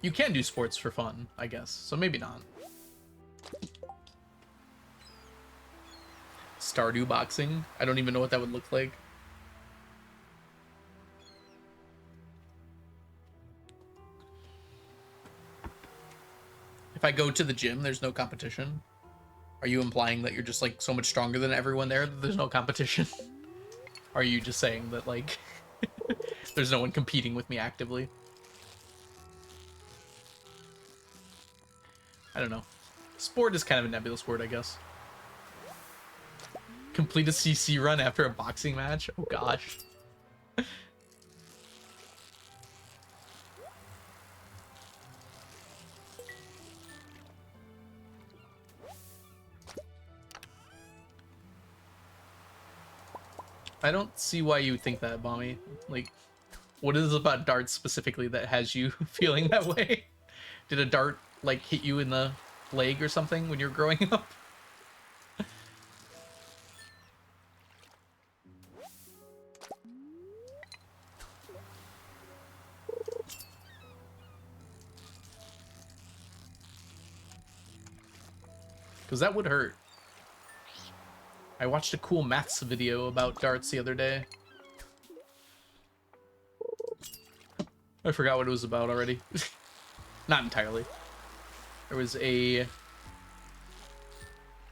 You can do sports for fun, I guess, so maybe not. Stardew boxing? I don't even know what that would look like. If I go to the gym, there's no competition. Are you implying that you're just, like, so much stronger than everyone there that there's no competition? Are you just saying that, like, there's no one competing with me actively? I don't know. Sport is kind of a nebulous word, I guess. Complete a CC run after a boxing match? Oh, gosh. I don't see why you would think that, Bommy. Like, what is it about darts specifically that has you feeling that way? Did a dart, like, hit you in the leg or something when you were growing up? Because that would hurt. I watched a cool maths video about darts the other day. I forgot what it was about already. Not entirely. There was a... It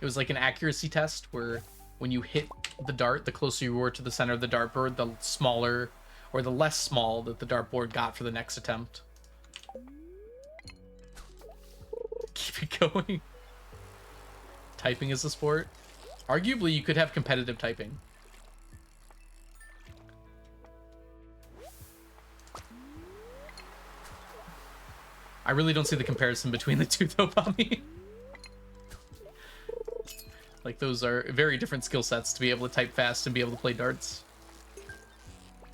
was like an accuracy test where when you hit the dart, the closer you were to the center of the dartboard, the smaller or the less small that the dartboard got for the next attempt. Keep it going. Typing is a sport. Arguably, you could have competitive typing. I really don't see the comparison between the two, though, Pommy. Like, those are very different skill sets to be able to type fast and be able to play darts.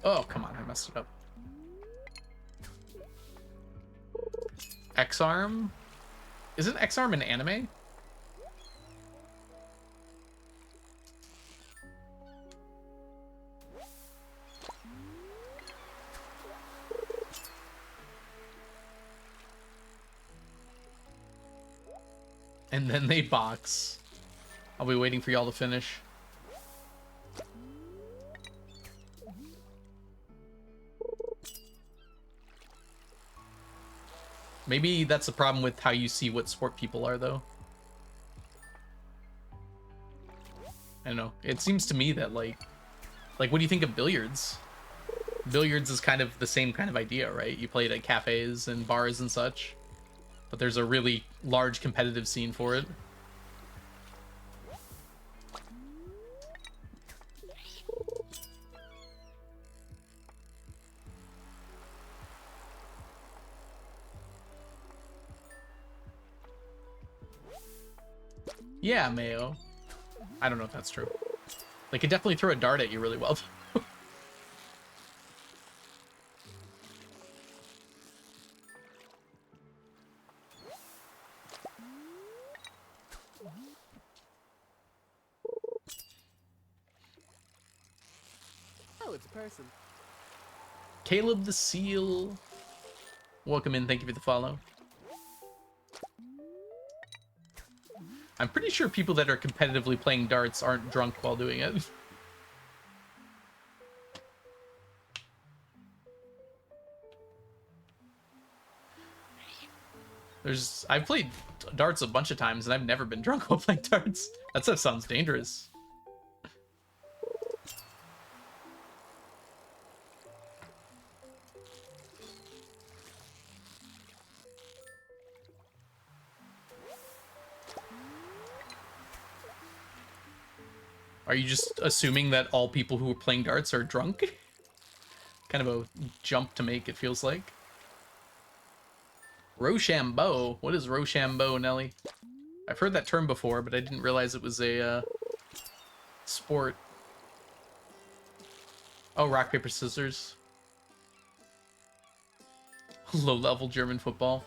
Oh, come on, I messed it up. X-Arm? Isn't X-Arm an anime? And then they box. I'll be waiting for y'all to finish. Maybe that's the problem with how you see what sport people are, though. I don't know. It seems to me that, like, what do you think of billiards? Billiards is kind of the same kind of idea, right? You play it at cafes and bars and such. But there's a really large competitive scene for it. Yeah, Mayo. I don't know if that's true. They could definitely throw a dart at you really well. Oh, it's a person. Caleb the Seal. Welcome in. Thank you for the follow. I'm pretty sure people that are competitively playing darts aren't drunk while doing it. I've played darts a bunch of times and I've never been drunk while playing darts. That stuff sounds dangerous. Are you just assuming that all people who are playing darts are drunk? Kind of a jump to make, it feels like. Rochambeau? What is Rochambeau, Nelly? I've heard that term before, but I didn't realize it was a sport. Oh, rock, paper, scissors. Low-level German football.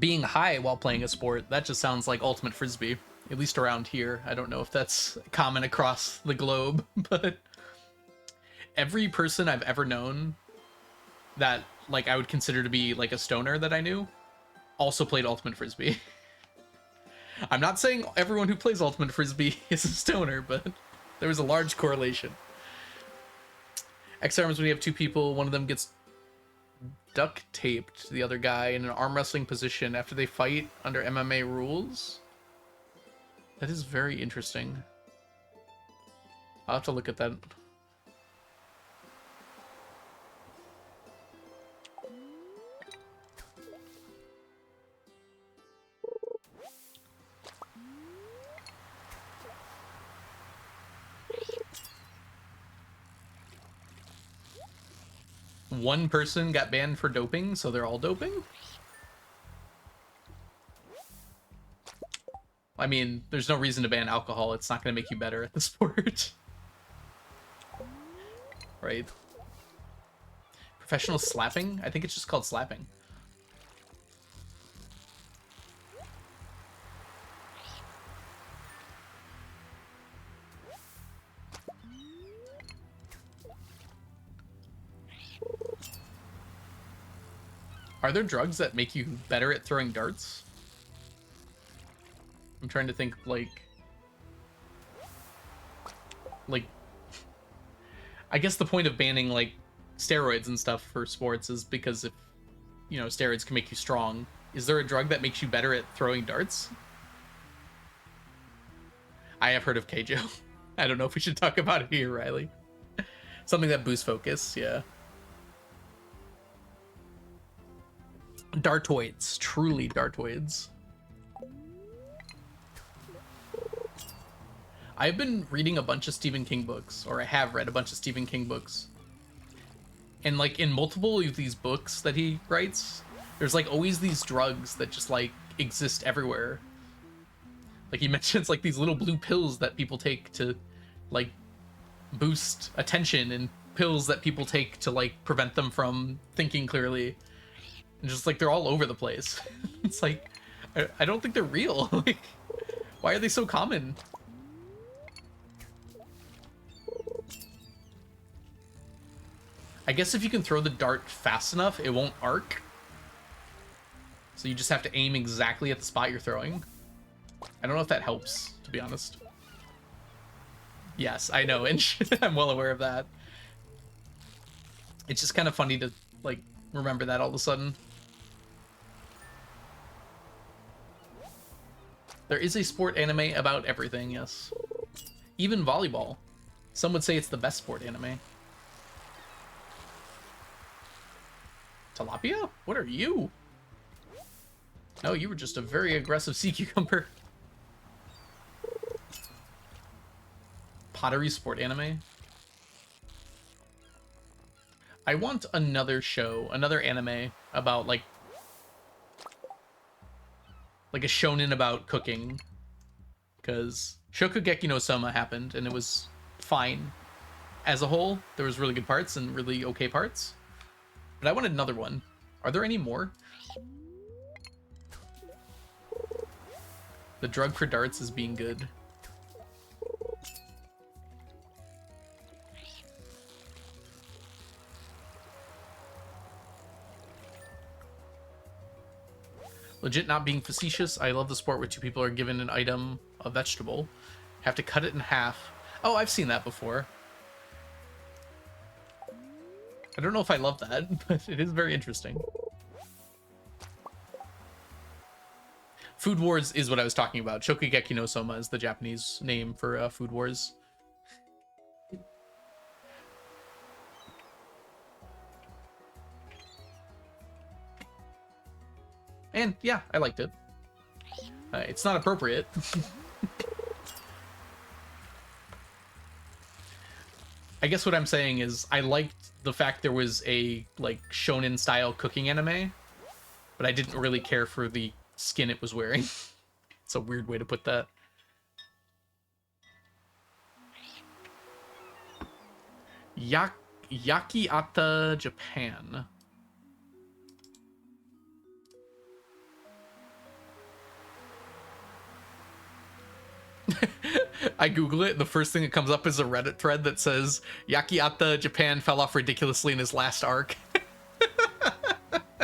Being high while playing a sport, that just sounds like ultimate frisbee. At least around here. I don't know if that's common across the globe, but every person I've ever known that like I would consider to be like a stoner that I knew also played ultimate frisbee. I'm not saying everyone who plays ultimate frisbee is a stoner, but there was a large correlation. X arms when you have two people, one of them gets duct taped to the other guy in an arm wrestling position after they fight under MMA rules. That is very interesting. I'll have to look at that. One person got banned for doping, so they're all doping? I mean, there's no reason to ban alcohol. It's not going to make you better at the sport. Right? Professional slapping? I think it's just called slapping. Are there drugs that make you better at throwing darts? I'm trying to think, like, I guess the point of banning, like, steroids and stuff for sports is because if, you know, steroids can make you strong. Is there a drug that makes you better at throwing darts? I have heard of Keijo. I don't know if we should talk about it here, Riley. Something that boosts focus, yeah. Dartoids, truly dartoids. I've been reading a bunch of Stephen King books, or I have read a bunch of Stephen King books. And like in multiple of these books that he writes, there's like always these drugs that just like exist everywhere. Like he mentions like these little blue pills that people take to like boost attention, and pills that people take to like prevent them from thinking clearly. And just like they're all over the place. It's like I don't think they're real. Like, why are they so common? I guess if you can throw the dart fast enough, it won't arc. So you just have to aim exactly at the spot you're throwing. I don't know if that helps, to be honest. Yes, I know, and I'm well aware of that. It's just kind of funny to, like, remember that all of a sudden. There is a sport anime about everything, yes. Even volleyball. Some would say it's the best sport anime. Tilapia? What are you? No, you were just a very aggressive sea cucumber. Pottery sport anime. I want another show, another anime about like a shonen about cooking, because Shokugeki no Soma happened and it was fine as a whole. There was really good parts and really okay parts. But I wanted another one. Are there any more? The drug for darts is being good. Legit not being facetious, I love the sport where two people are given an item, a vegetable, have to cut it in half. Oh, I've seen that before. I don't know if I love that, but it is very interesting. Food Wars is what I was talking about. Shokugeki no Soma is the Japanese name for Food Wars. And yeah, I liked it. It's not appropriate. I guess what I'm saying is I liked the fact there was a like shonen style cooking anime, but I didn't really care for the skin it was wearing. It's a weird way to put that. Yakiata, Japan. I Google it, and the first thing that comes up is a Reddit thread that says Yakiata, Japan fell off ridiculously in his last arc. That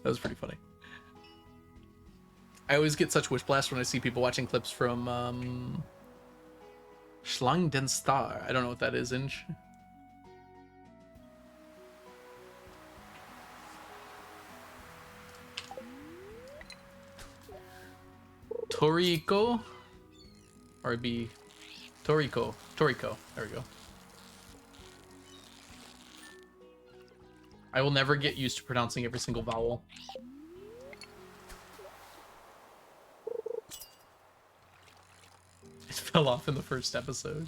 was pretty funny. I always get such whiplash when I see people watching clips from Schlang den Star. I don't know what that is, Inch. Toriko? Or it'd be Toriko. Toriko. There we go. I will never get used to pronouncing every single vowel. It fell off in the first episode.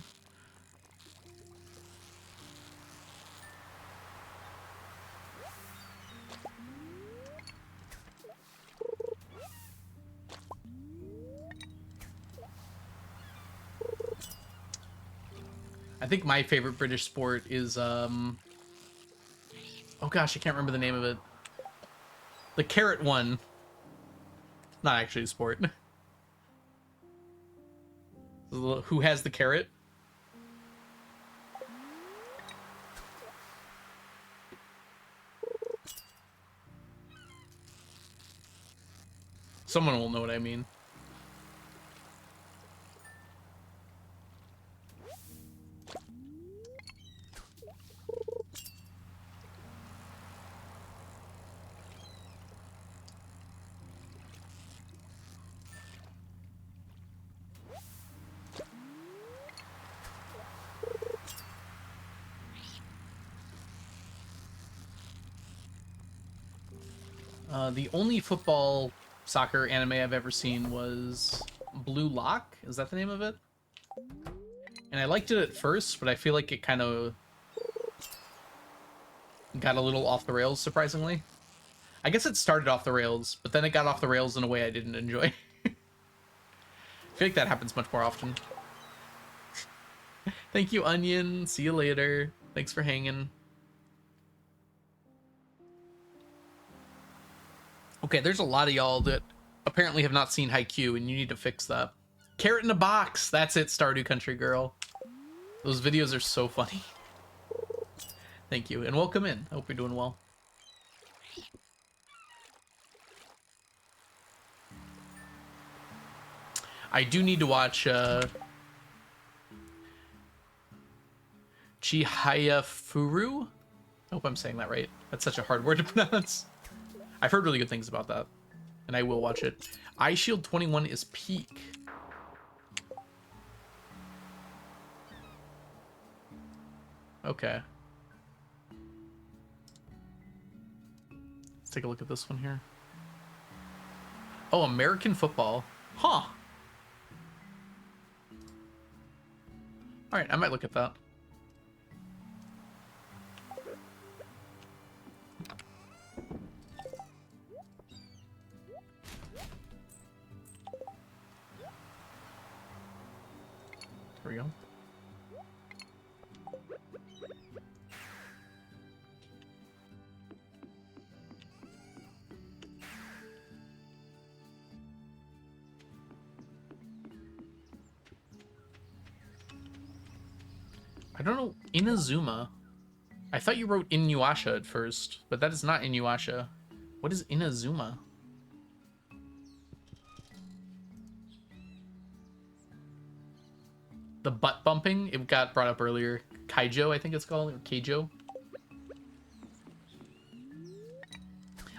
I think my favorite British sport is, oh gosh, I can't remember the name of it. The carrot one. Not actually a sport. Who has the carrot? Someone will know what I mean. The only football soccer anime I've ever seen was Blue Lock. Is that the name of it? And I liked it at first, but I feel like it kind of got a little off the rails, surprisingly. I guess it started off the rails, but then it got off the rails in a way I didn't enjoy. I feel like that happens much more often. Thank you, Onion. See you later. Thanks for hanging. Okay, there's a lot of y'all that apparently have not seen Haikyuu, and you need to fix that. Carrot in a box! That's it, Stardew Country Girl. Those videos are so funny. Thank you, and welcome in. I hope you're doing well. I do need to watch Chihayafuru? I hope I'm saying that right. That's such a hard word to pronounce. I've heard really good things about that, and I will watch it. Eye Shield 21 is peak. Okay. Let's take a look at this one here. Oh, American football. Huh. Alright, I might look at that. There we go. I don't know. Inazuma. I thought you wrote Inuyasha at first, but that is not Inuyasha. What is Inazuma? The butt bumping, it got brought up earlier. Kaijo, I think it's called, or Keijo.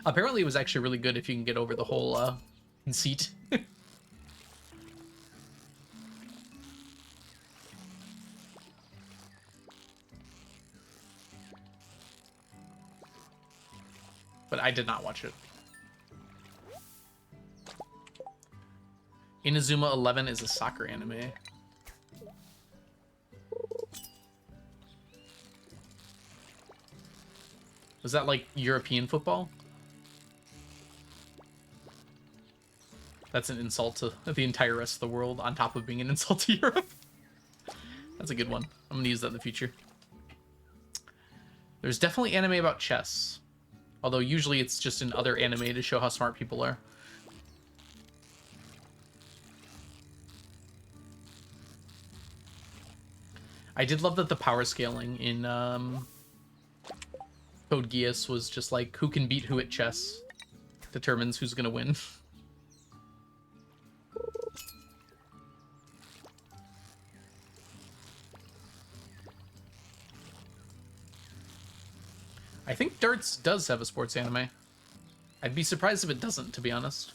Apparently it was actually really good if you can get over the whole conceit. But I did not watch it. Inazuma 11 is a soccer anime. Was that like European football? That's an insult to the entire rest of the world on top of being an insult to Europe. That's a good one. I'm gonna use that in the future. There's definitely anime about chess. Although usually it's just in other anime to show how smart people are. I did love that the power scaling in Code Geass was just like who can beat who at chess determines who's gonna win. I think Darts does have a sports anime. I'd be surprised if it doesn't, to be honest.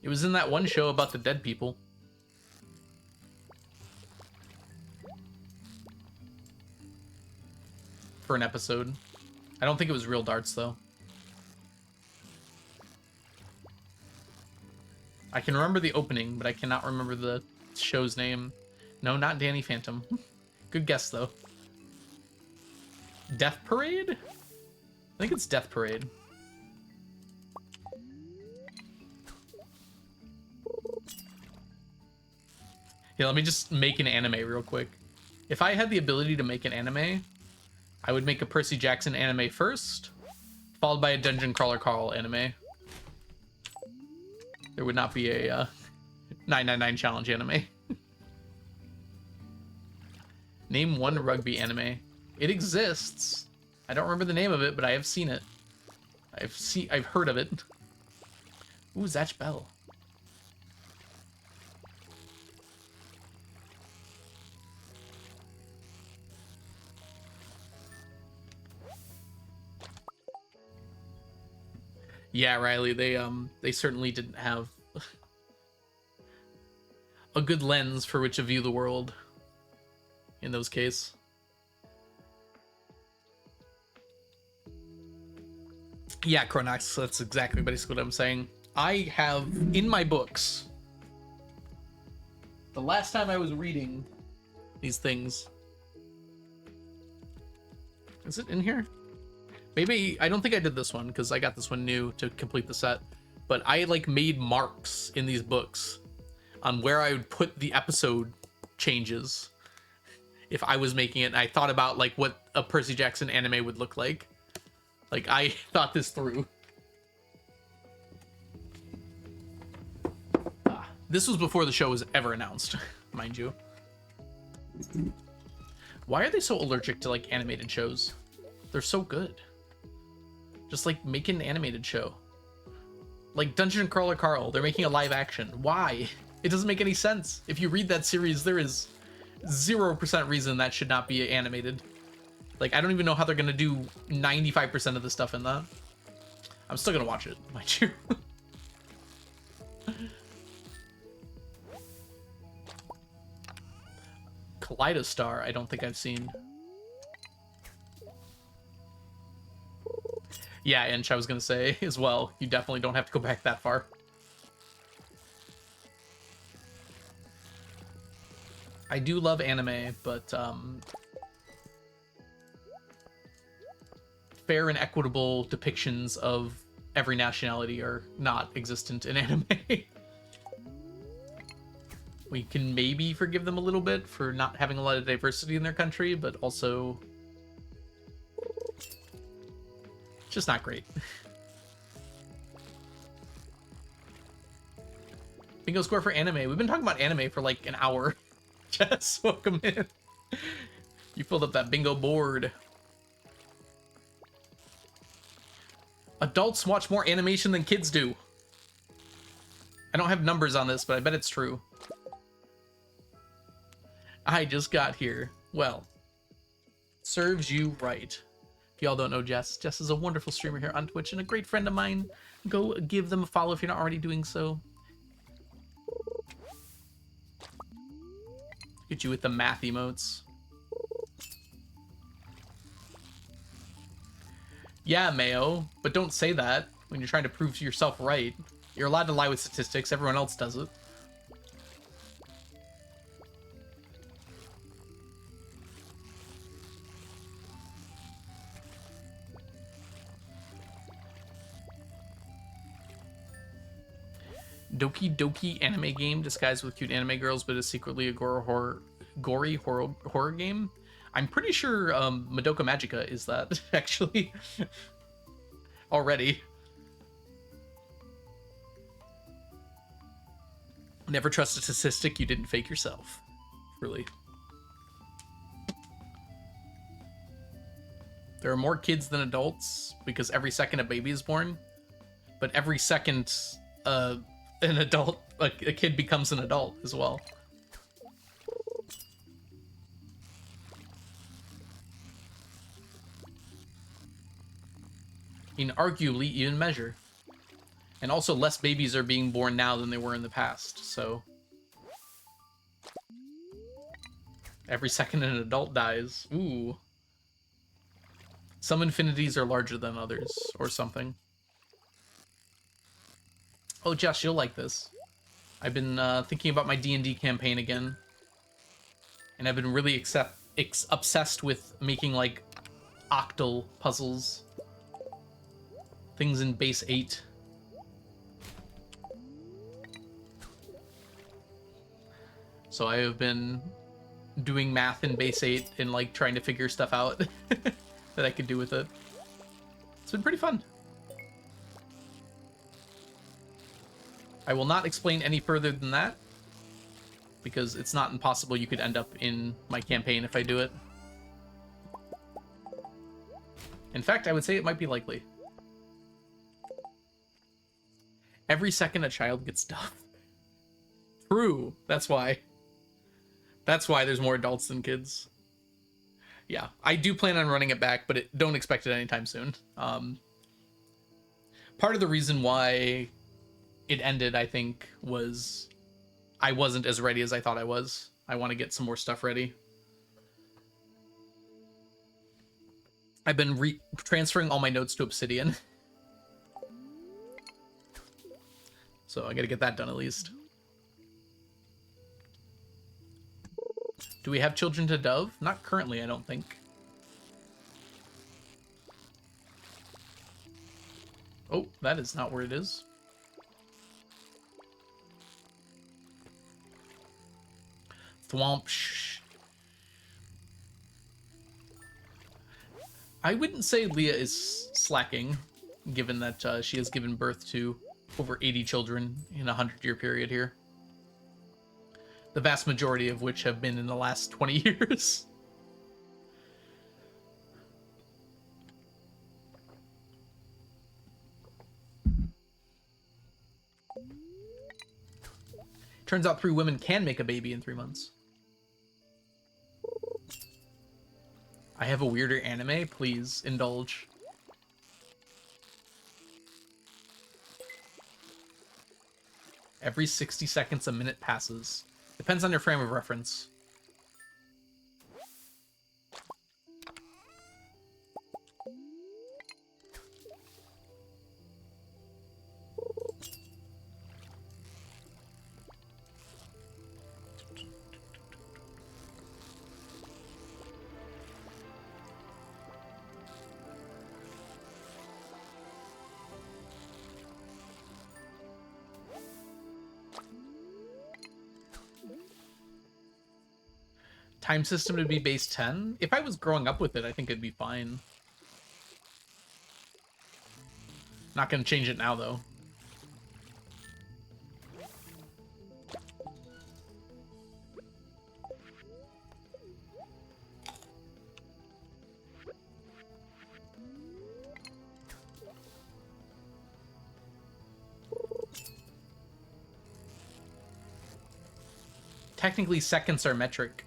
It was in that one show about the dead people. For an episode. I don't think it was real darts, though. I can remember the opening, but I cannot remember the show's name. No, not Danny Phantom. Good guess, though. Death Parade? I think it's Death Parade. Yeah, let me just make an anime real quick. If I had the ability to make an anime, I would make a Percy Jackson anime first, followed by a Dungeon Crawler Carl anime. There would not be a 999 challenge anime. Name one rugby anime. It exists. I don't remember the name of it, but I have seen it. I've heard of it. Ooh, Zatch Bell. Yeah, Riley, they certainly didn't have a good lens for which to view the world in those cases. Yeah, Chronox, that's exactly basically what I'm saying. I have in my books, the last time I was reading these things. Is it in here? Maybe, I don't think I did this one because I got this one new to complete the set, but I like made marks in these books on where I would put the episode changes if I was making it. And I thought about like what a Percy Jackson anime would look like. Like I thought this through. This was before the show was ever announced, mind you. Why are they so allergic to like animated shows? They're so good. Just like make an animated show. Like Dungeon Crawler Carl, they're making a live action. Why? It doesn't make any sense. If you read that series, there is 0% reason that should not be animated. Like, I don't even know how they're gonna do 95% of the stuff in that. I'm still gonna watch it, mind you. Kaleidostar, I don't think I've seen. Yeah, Inch, I was gonna say as well. You definitely don't have to go back that far. I do love anime, but fair and equitable depictions of every nationality are not existent in anime. We can maybe forgive them a little bit for not having a lot of diversity in their country, but also just not great. Bingo score for anime. We've been talking about anime for like an hour. Jess, welcome in. You filled up that bingo board. Adults watch more animation than kids do. I don't have numbers on this, but I bet it's true. I just got here. Well, serves you right. If y'all don't know Jess, Jess is a wonderful streamer here on Twitch and a great friend of mine. Go give them a follow if you're not already doing so. Get you with the math emotes. Yeah, Mayo, but don't say that when you're trying to prove to yourself right. You're allowed to lie with statistics, everyone else does it. Doki Doki anime game disguised with cute anime girls, but is secretly a gory horror game. I'm pretty sure Madoka Magica is that, actually. Already. Never trust a statistic you didn't fake yourself. Really. There are more kids than adults because every second a baby is born, but every second an adult, a kid becomes an adult as well. In arguably even measure. And also less babies are being born now than they were in the past, so every second an adult dies. Ooh. Some infinities are larger than others, or something. Oh, Jess, you'll like this. I've been thinking about my D&D campaign again. And I've been really obsessed with making, like, octal puzzles. Things in base 8. So I have been doing math in base 8 and, like, trying to figure stuff out that I could do with it. It's been pretty fun. I will not explain any further than that, because it's not impossible you could end up in my campaign if I do it. In fact, I would say it might be likely. Every second a child gets stuffed. True. That's why. That's why there's more adults than kids. Yeah, I do plan on running it back, but don't expect it anytime soon. Part of the reason why it ended, I think, was I wasn't as ready as I thought I was. I want to get some more stuff ready. I've been transferring all my notes to Obsidian. So I gotta get that done at least. Do we have children to dove? Not currently, I don't think. Oh, that is not where it is. Thwomp. I wouldn't say Leah is slacking, given that she has given birth to over 80 children in a 100-year period here. The vast majority of which have been in the last 20 years. Turns out 3 women can make a baby in 3 months. I have a weirder anime. Please indulge. Every 60 seconds a minute passes. Depends on your frame of reference. Time system to be base 10? If I was growing up with it, I think it'd be fine. Not gonna change it now, though. Technically, seconds are metric.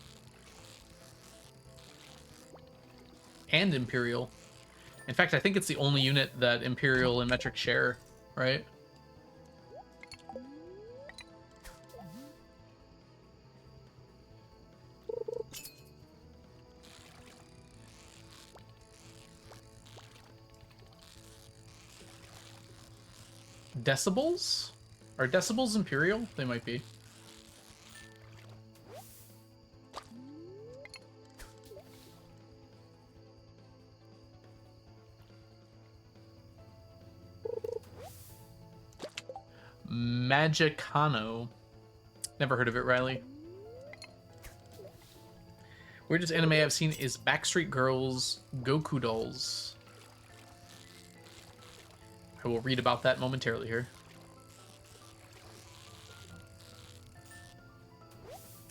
And Imperial. In fact, I think it's the only unit that Imperial and metric share, right? Decibels? Are decibels Imperial? They might be. Magicano. Never heard of it, Riley. Weirdest anime I've seen is Backstreet Girls Goku Dolls. I will read about that momentarily here.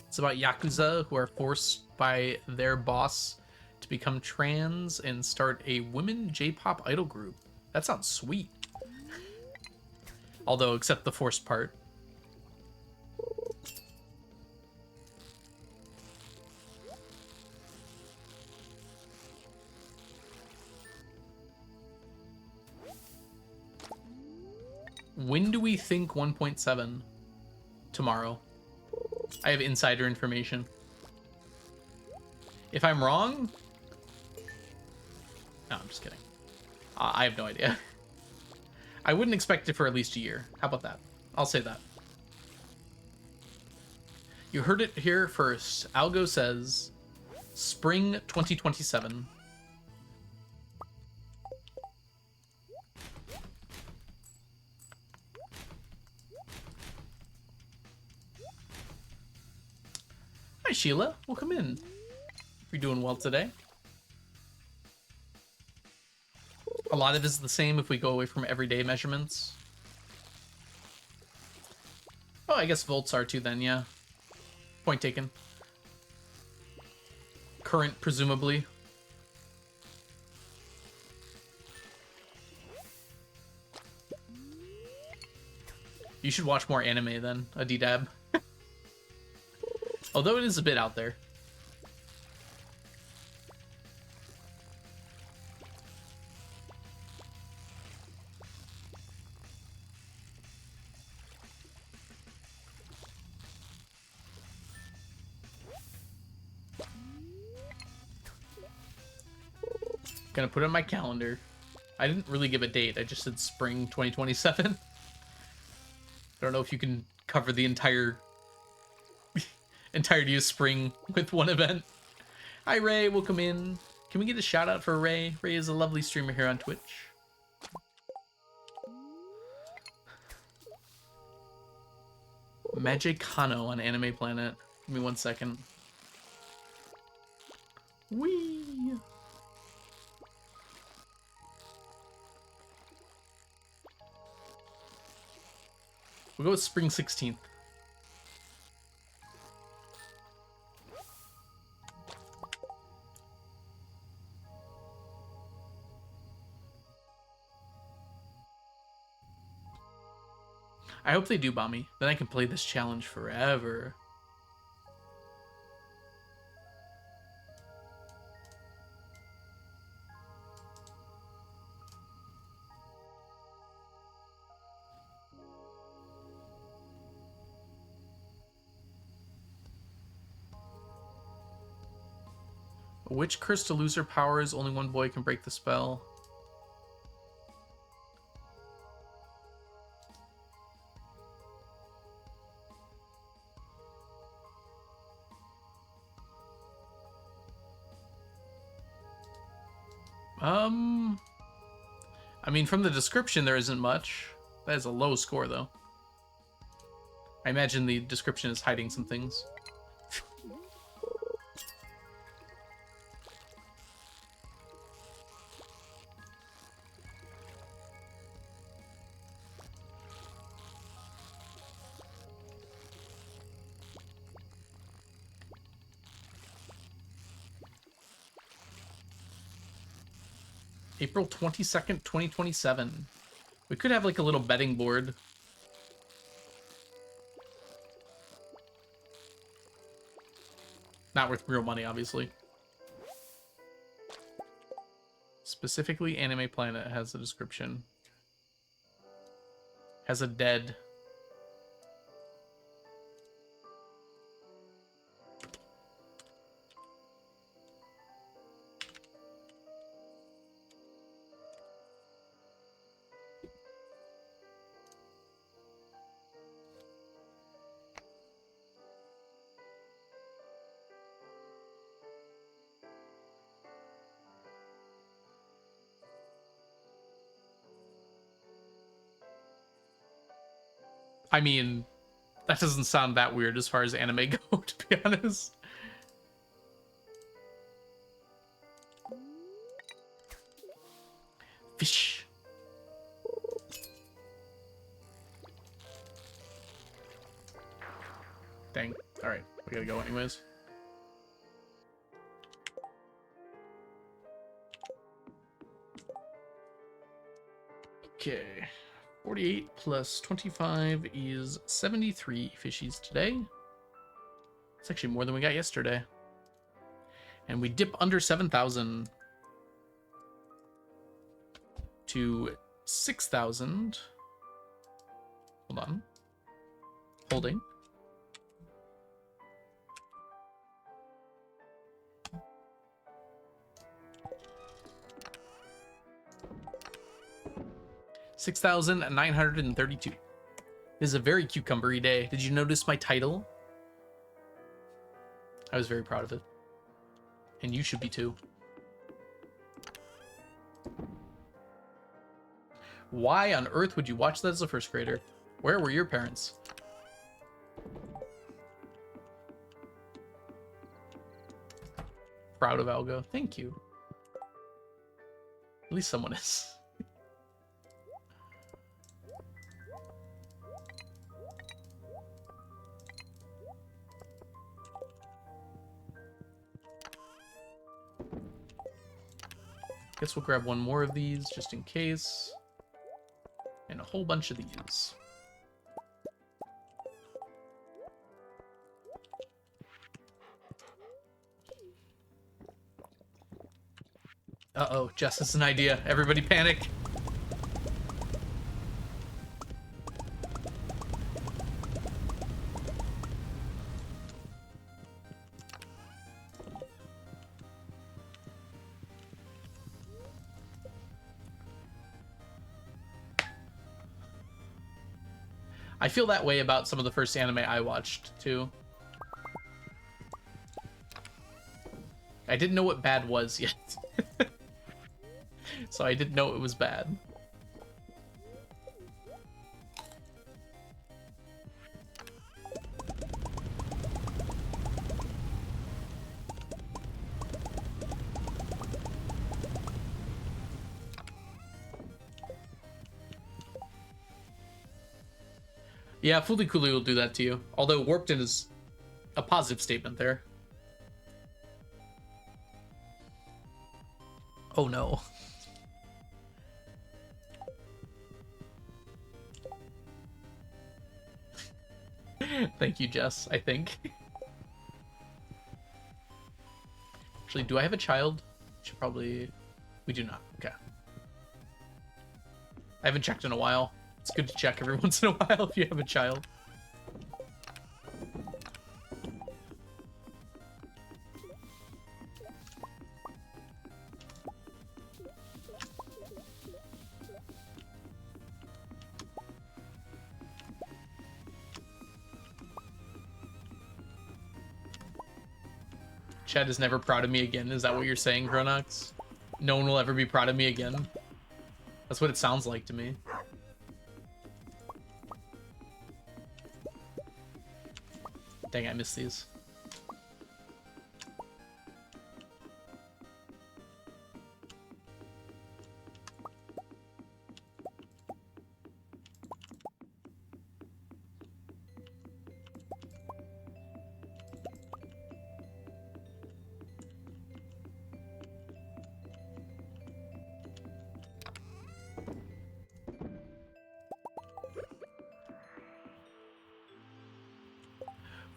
It's about Yakuza who are forced by their boss to become trans and start a women J-pop idol group. That sounds sweet. Although, except the forced part. When do we think 1.7? Tomorrow. I have insider information. If I'm wrong... No, I'm just kidding. I have no idea. I wouldn't expect it for at least a year. How about that? I'll say that. You heard it here first. Algo says spring 2027. Hi, Sheila. Welcome in. You're doing well today. A lot of it is the same if we go away from everyday measurements. Oh, I guess volts are too then, yeah. Point taken. Current, presumably. You should watch more anime then, Adidab. Although it is a bit out there. Gonna put it on my calendar. I didn't really give a date. I just said spring 2027. I don't know if you can cover the entirety of spring with one event. Hi, Ray. Welcome in. Can we get a shout out for Ray? Ray is a lovely streamer here on Twitch. Magicano on Anime Planet. Give me 1 second. Whee! We'll go with spring 16th. I hope they do bomb me. Then I can play this challenge forever. Which curse to lose her powers? Only one boy can break the spell. I mean, from the description, there isn't much. That is a low score, though. I imagine the description is hiding some things. April 22nd, 2027. We could have like a little betting board. Not worth real money, obviously. Specifically, Anime Planet has a description. Has a dead. I mean, that doesn't sound that weird as far as anime go, to be honest. Fish. Dang. Alright, we gotta go anyways. Okay. 48 plus 25 is 73 fishies today. It's actually more than we got yesterday. And we dip under 7,000 to 6,000. Hold on. Holding. $6,932. This is a very cucumbery day. Did you notice my title? I was very proud of it. And you should be too. Why on earth would you watch that as a first grader? Where were your parents? Proud of Algo. Thank you. At least someone is. Guess we'll grab one more of these just in case. And a whole bunch of these. Uh-oh, Jess has an idea. Everybody panic. I feel that way about some of the first anime I watched, too. I didn't know what bad was yet. So I didn't know it was bad. Yeah, Fooly Cooly will do that to you. Although Warpton is a positive statement there. Oh no. Thank you, Jess, I think. Actually, do I have a child? Should probably... We do not. Okay. I haven't checked in a while. It's good to check every once in a while if you have a child. Chad is never proud of me again. Is that what you're saying, Chronox? No one will ever be proud of me again? That's what it sounds like to me. Dang, I missed these.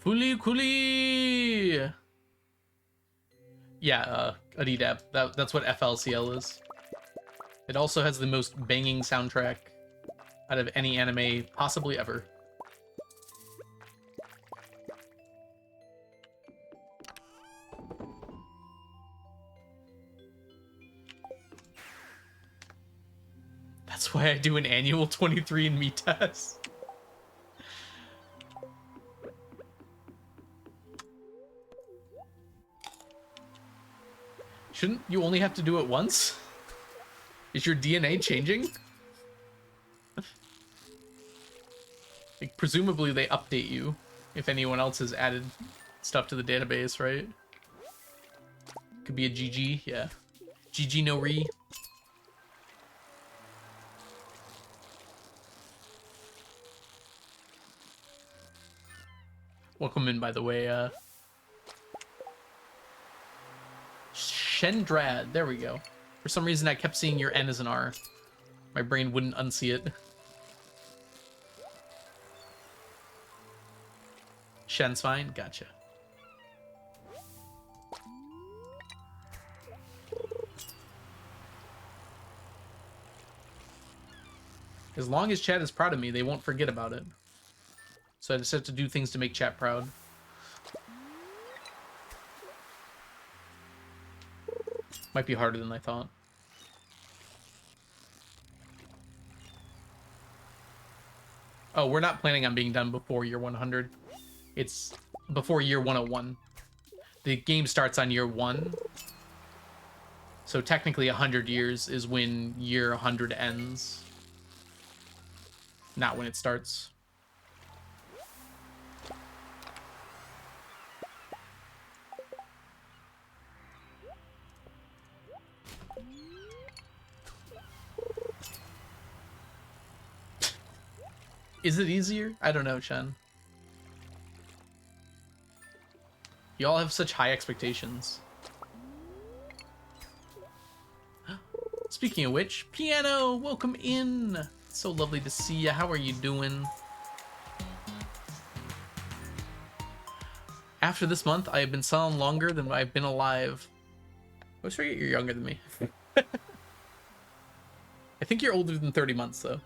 Fooly Cooly! Yeah, Adidab. That's what FLCL is. It also has the most banging soundtrack out of any anime possibly ever. That's why I do an annual 23andMe test. Shouldn't you only have to do it once? Is your DNA changing? Like, presumably they update you if anyone else has added stuff to the database, right? Could be a GG, yeah. GG no re. Welcome in, by the way. Shendrad, there we go. For some reason, I kept seeing your N as an R. My brain wouldn't unsee it. Shen's fine, gotcha. As long as chat is proud of me, they won't forget about it. So I just have to do things to make chat proud. Might be harder than I thought. Oh, we're not planning on being done before year 100. It's before year 101. The game starts on year 1. So technically 100 years is when year 100 ends. Not when it starts. Is it easier? I don't know, Shen. Y'all have such high expectations. Speaking of which, Piano, welcome in. So lovely to see you. How are you doing? After this month, I have been selling longer than I've been alive. I always forget you're younger than me. I think you're older than 30 months, though.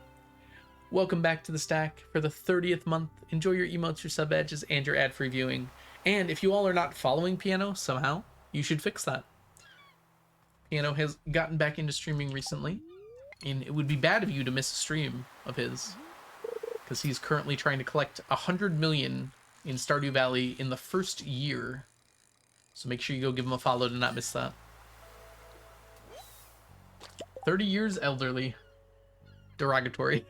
Welcome back to the stack for the 30th month. Enjoy your emotes, your sub badges, and your ad-free viewing. And if you all are not following Piano somehow, you should fix that. Piano has gotten back into streaming recently, and it would be bad of you to miss a stream of his, because he's currently trying to collect 100 million in Stardew Valley in the first year. So make sure you go give him a follow to not miss that. 30 years elderly. Derogatory.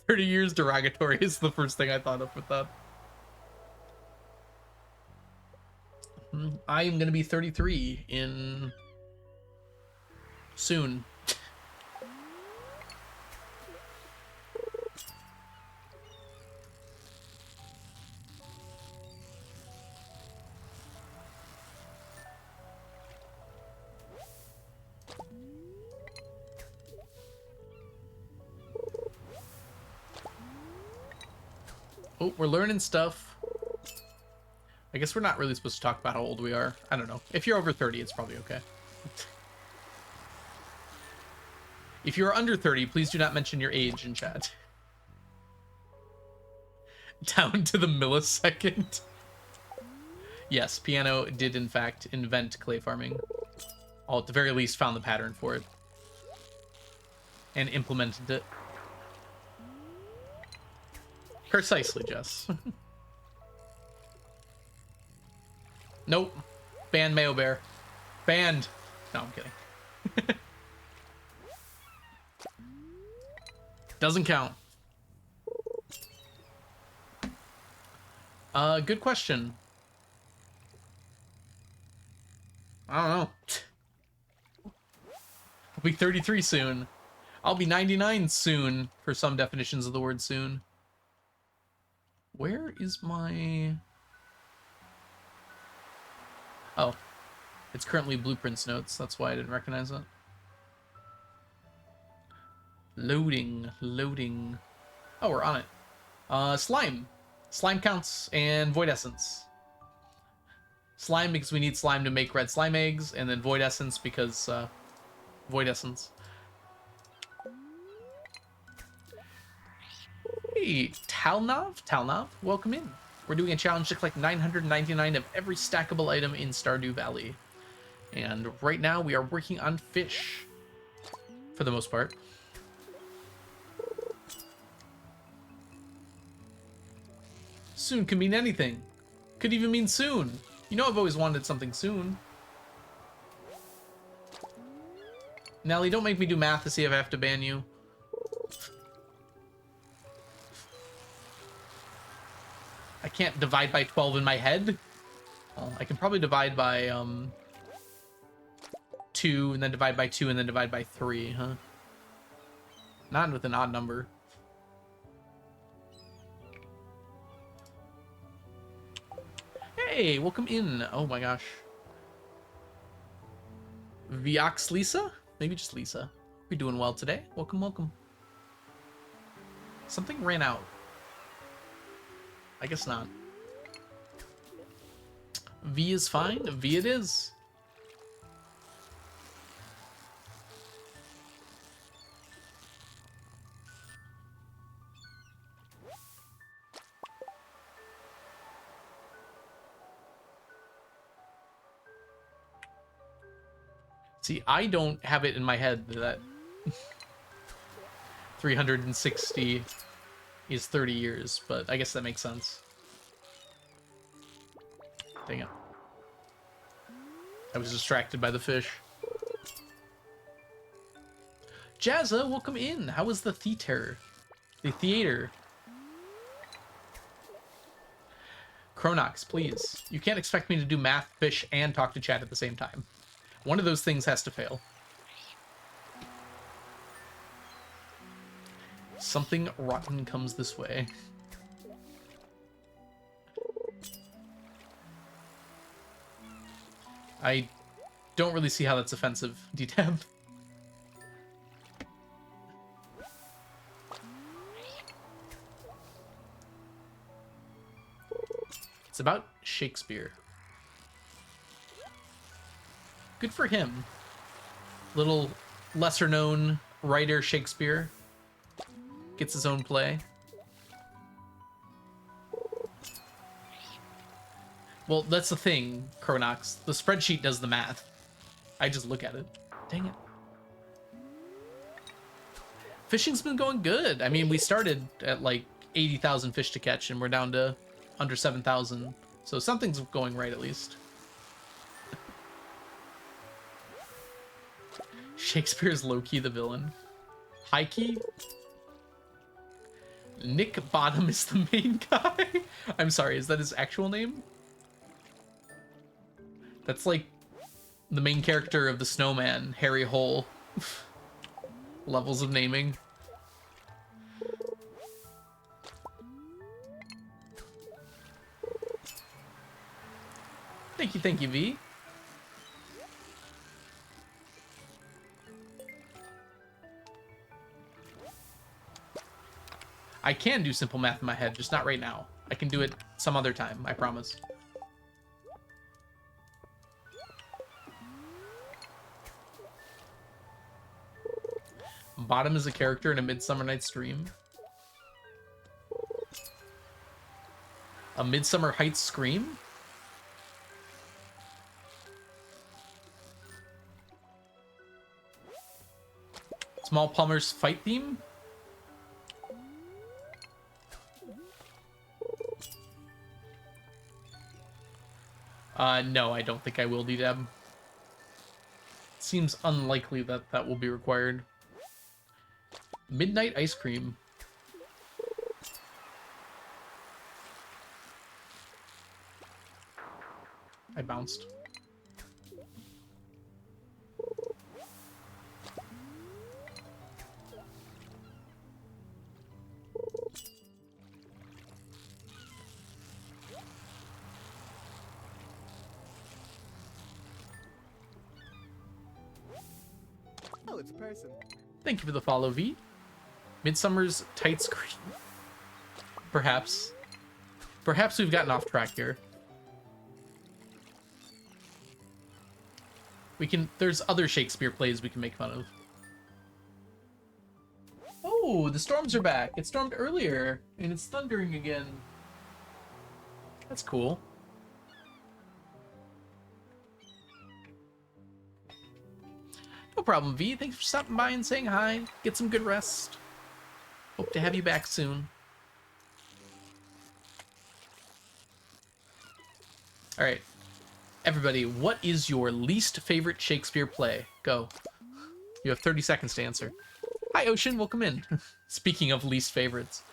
30 years derogatory is the first thing I thought of with that. I am going to be 33 in soon. Oh, we're learning stuff. I guess we're not really supposed to talk about how old we are. I don't know. If you're over 30, it's probably okay. If you're under 30, please do not mention your age in chat. Down to the millisecond. Yes, Piano did in fact invent clay farming. Or at the very least found the pattern for it. And implemented it. Precisely, Jess. Nope. Banned Mayo Bear. Banned. No, I'm kidding. Doesn't count. Good question. I don't know. I'll be 33 soon. I'll be 99 soon, for some definitions of the word soon. Where is my... Oh. It's currently Blueprints notes. That's why I didn't recognize it. Loading. Loading. Oh, we're on it. Slime. Slime counts and Void Essence. Slime because we need slime to make red slime eggs, and then void essence because void essence. Hey, Talnav, welcome in. We're doing a challenge to collect 999 of every stackable item in Stardew Valley. And right now we are working on fish, for the most part. Soon can mean anything. Could even mean soon. You know I've always wanted something soon. Nelly, don't make me do math to see if I have to ban you. I can't divide by 12 in my head. Well, I can probably divide by 2, and then divide by 2, and then divide by 3, huh? Not with an odd number. Hey, welcome in. Oh my gosh. Viox Lisa? Maybe just Lisa. We're doing well today. Welcome, welcome. Something ran out. I guess not. V is fine. V it is. See, I don't have it in my head that 360 is 30 years, but I guess that makes sense. Dang it. I was distracted by the fish. Jazza, welcome in. How was the theater? The theater. Chronox, please. You can't expect me to do math, fish, and talk to chat at the same time. One of those things has to fail. Something rotten comes this way. I don't really see how that's offensive, D-Tab. It's about Shakespeare. Good for him. Little lesser known writer Shakespeare gets his own play. Well, that's the thing, Chronox. The spreadsheet does the math. I just look at it. Dang it. Fishing's been going good. I mean, we started at like 80,000 fish to catch, and we're down to under 7,000. So something's going right at least. Shakespeare's low-key the villain. High-key? Nick Bottom is the main guy? I'm sorry, is that his actual name? That's like the main character of the Snowman, Harry Hole. Levels of naming. Thank you, V. I can do simple math in my head, just not right now. I can do it some other time, I promise. Bottom is a character in A Midsummer Night's Dream. A Midsummer Heights Scream? Small Plumber's fight theme? No, I don't think I will, D-Deb. Seems unlikely that that will be required. Midnight Ice Cream. I bounced. Oh, it's a person. Thank you for the follow, V. Midsummer's tight screen. Perhaps. Perhaps we've gotten off track here. There's other Shakespeare plays we can make fun of. Oh, the storms are back. It stormed earlier, and it's thundering again. That's cool. No problem, V. Thanks for stopping by and saying hi. Get some good rest. Hope to have you back soon. Alright. Everybody, what is your least favorite Shakespeare play? Go. You have 30 seconds to answer. Hi, Ocean. Welcome in. Speaking of least favorites.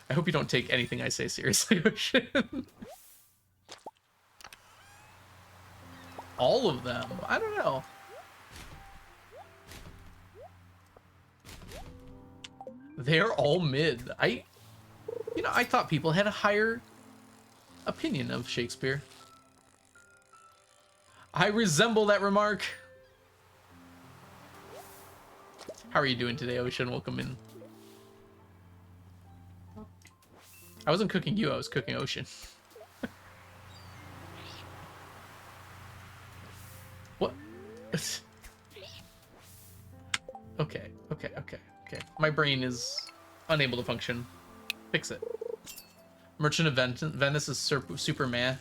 I hope you don't take anything I say seriously, Ocean. All of them? I don't know. They're all mid. I thought people had a higher opinion of Shakespeare. I resemble that remark. How are you doing today, Ocean? Welcome in. I wasn't cooking you, I was cooking Ocean. What? Okay. My brain is unable to function. Fix it. Merchant of Venice is super meh.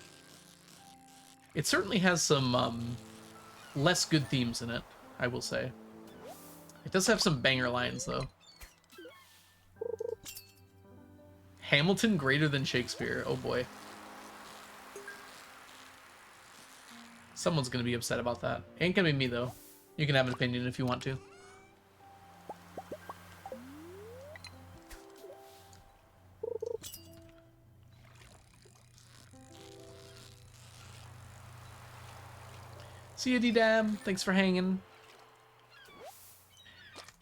It certainly has some less good themes in it, I will say. It does have some banger lines, though. Hamilton greater than Shakespeare. Oh boy. Someone's gonna be upset about that. Ain't gonna be me, though. You can have an opinion if you want to. See ya, D-Dab. Thanks for hanging.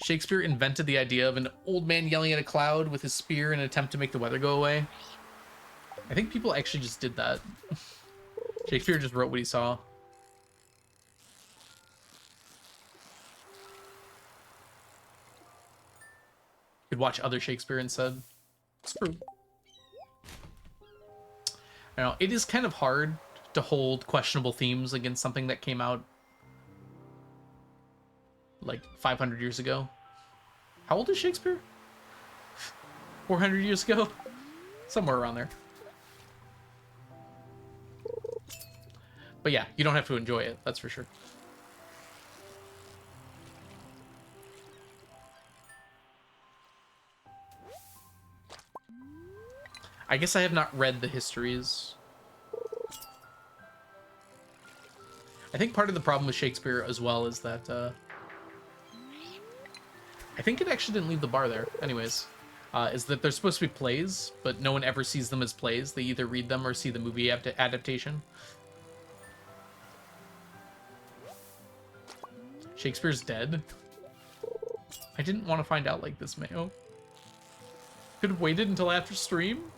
Shakespeare invented the idea of an old man yelling at a cloud with his spear in an attempt to make the weather go away. I think people actually just did that. Shakespeare just wrote what he saw. Could watch other Shakespeare instead. It's true. I don't know, it is kind of hard to hold questionable themes against something that came out like 500 years ago. How old is Shakespeare? 400 years ago? Somewhere around there. But yeah, you don't have to enjoy it, that's for sure. I guess I have not read the histories. I think part of the problem with Shakespeare as well is that I think it actually didn't leave the bar there. Anyways, is that they're supposed to be plays, but no one ever sees them as plays. They either read them or see the movie adaptation. Shakespeare's dead? I didn't want to find out like this, Mayo. Could have waited until after stream?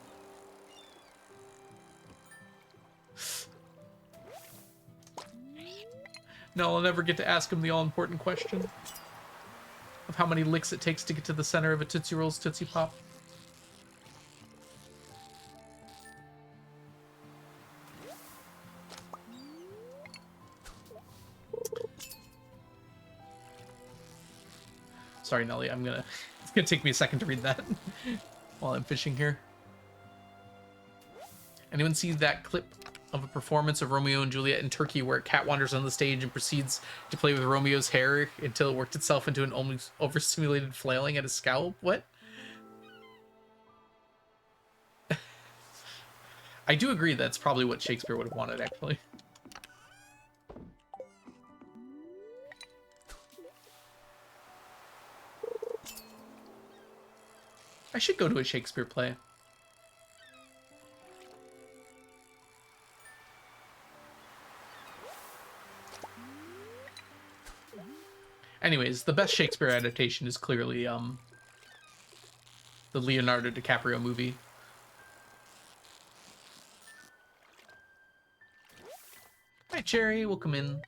No, I'll never get to ask him the all-important question of how many licks it takes to get to the center of a Tootsie Roll's Tootsie Pop. Sorry, Nelly, it's gonna take me a second to read that while I'm fishing here. Anyone see that clip of a performance of Romeo and Juliet in Turkey where a cat wanders on the stage and proceeds to play with Romeo's hair until it worked itself into an almost overstimulated flailing at his scalp? What? I do agree that's probably what Shakespeare would have wanted, actually. I should go to a Shakespeare play. Anyways, the best Shakespeare adaptation is clearly the Leonardo DiCaprio movie. Hi, Cherry. Welcome in.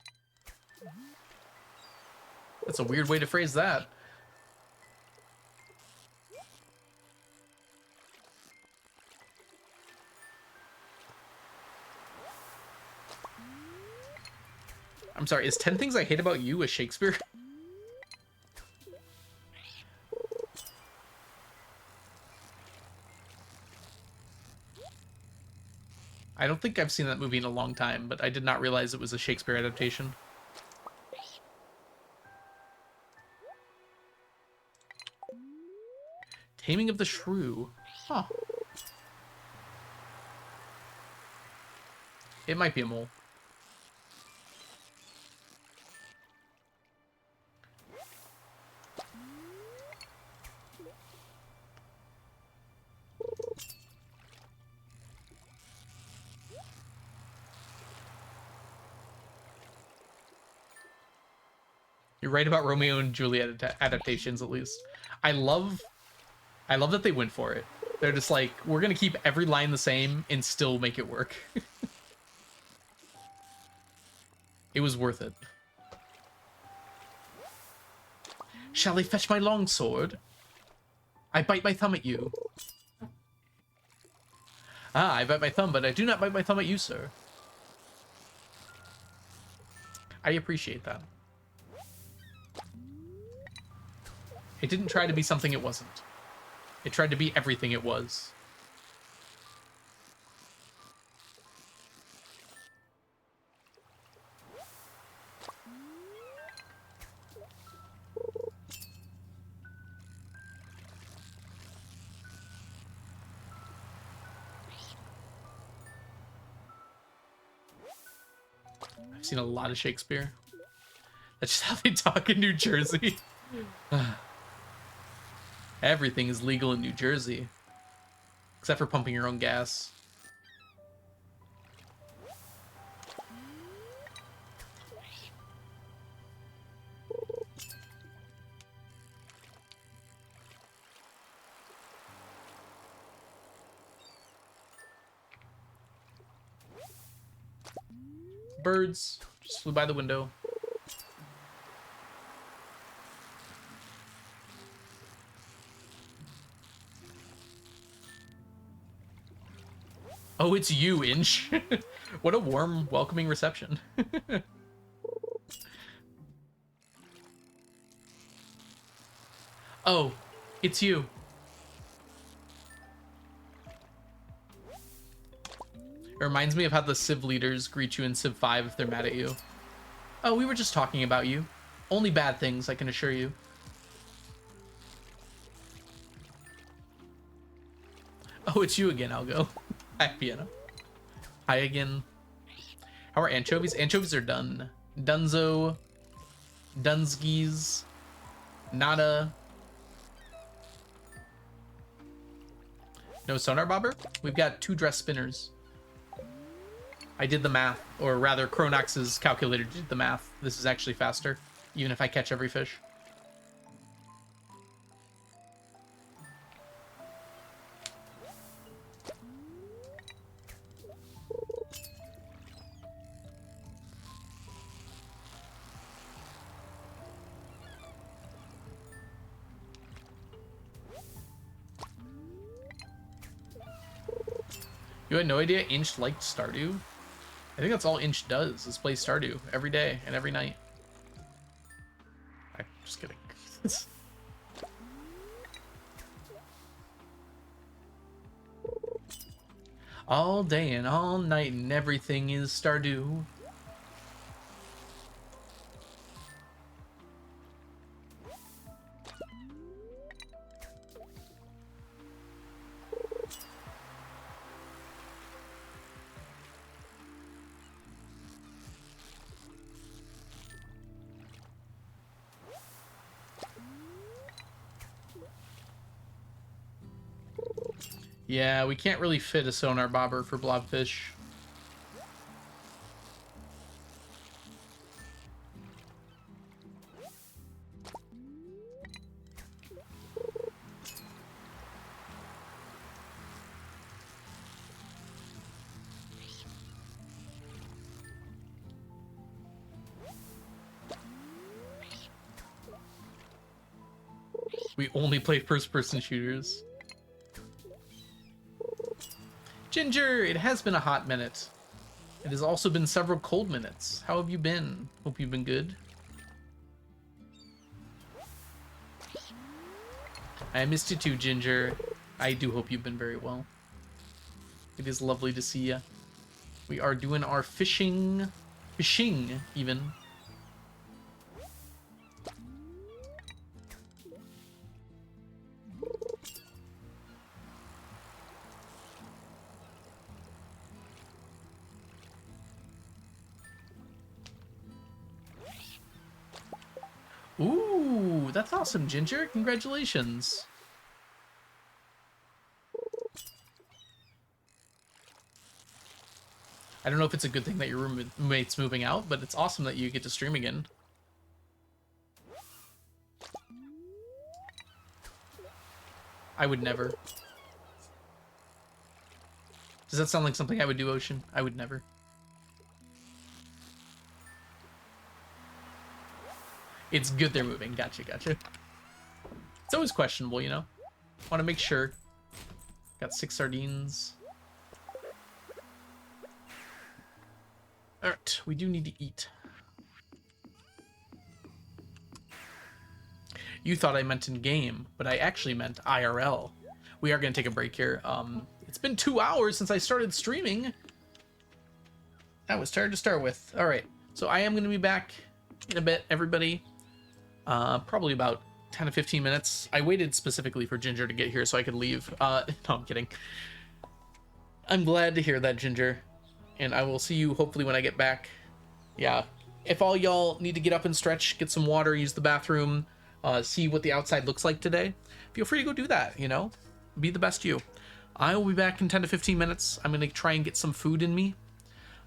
That's a weird way to phrase that. I'm sorry, is 10 Things I Hate About You a Shakespeare? I don't think I've seen that movie in a long time, but I did not realize it was a Shakespeare adaptation. Taming of the Shrew. Huh. It might be a mole. You're right about Romeo and Juliet adaptations, at least. I love that they went for it. They're just like, we're gonna keep every line the same and still make it work. It was worth it. Shall I fetch my longsword? I bite my thumb at you. Ah, I bite my thumb, but I do not bite my thumb at you, sir. I appreciate that. It didn't try to be something it wasn't. It tried to be everything it was. I've seen a lot of Shakespeare. That's just how they talk in New Jersey. Everything is legal in New Jersey. Except for pumping your own gas. Birds just flew by the window. Oh, it's you, Inch. What a warm, welcoming reception. Oh, it's you. It reminds me of how the Civ leaders greet you in Civ 5 if they're mad at you. Oh, we were just talking about you. Only bad things, I can assure you. Oh, it's you again, Algo. Hi, Piano. Hi again. How are anchovies? Anchovies are done. Dunzo. Dunskies. Nada. No sonar bobber? We've got 2 dress spinners. I did the math, or rather Chronax's calculator did the math. This is actually faster, even if I catch every fish. You had no idea Inch liked Stardew? I think that's all Inch does, is play Stardew every day and every night. I'm just kidding. All day and all night and everything is Stardew. Yeah, we can't really fit a sonar bobber for blobfish. We only play first-person shooters. Ginger, it has been a hot minute. It has also been several cold minutes. How have you been? Hope you've been good. I missed you too, Ginger. I do hope you've been very well. It is lovely to see you. We are doing our fishing even. Ooh, that's awesome, Ginger. Congratulations. I don't know if it's a good thing that your roommate's moving out, but it's awesome that you get to stream again. I would never. Does that sound like something I would do, Ocean? I would never. It's good they're moving. Gotcha, gotcha. It's always questionable, you know? Want to make sure. Got 6 sardines. Alright, we do need to eat. You thought I meant in game, but I actually meant IRL. We are going to take a break here. It's been 2 hours since I started streaming. That was tired to start with. Alright, so I am going to be back in a bit, everybody. Probably about 10 to 15 minutes. I waited specifically for Ginger to get here so I could leave. No, I'm kidding. I'm glad to hear that, Ginger. And I will see you hopefully when I get back. Yeah. If all y'all need to get up and stretch, get some water, use the bathroom, see what the outside looks like today, feel free to go do that, you know? Be the best you. I will be back in 10 to 15 minutes. I'm going to try and get some food in me.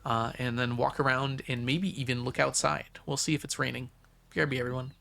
And then walk around and maybe even look outside. We'll see if it's raining. BRB, everyone.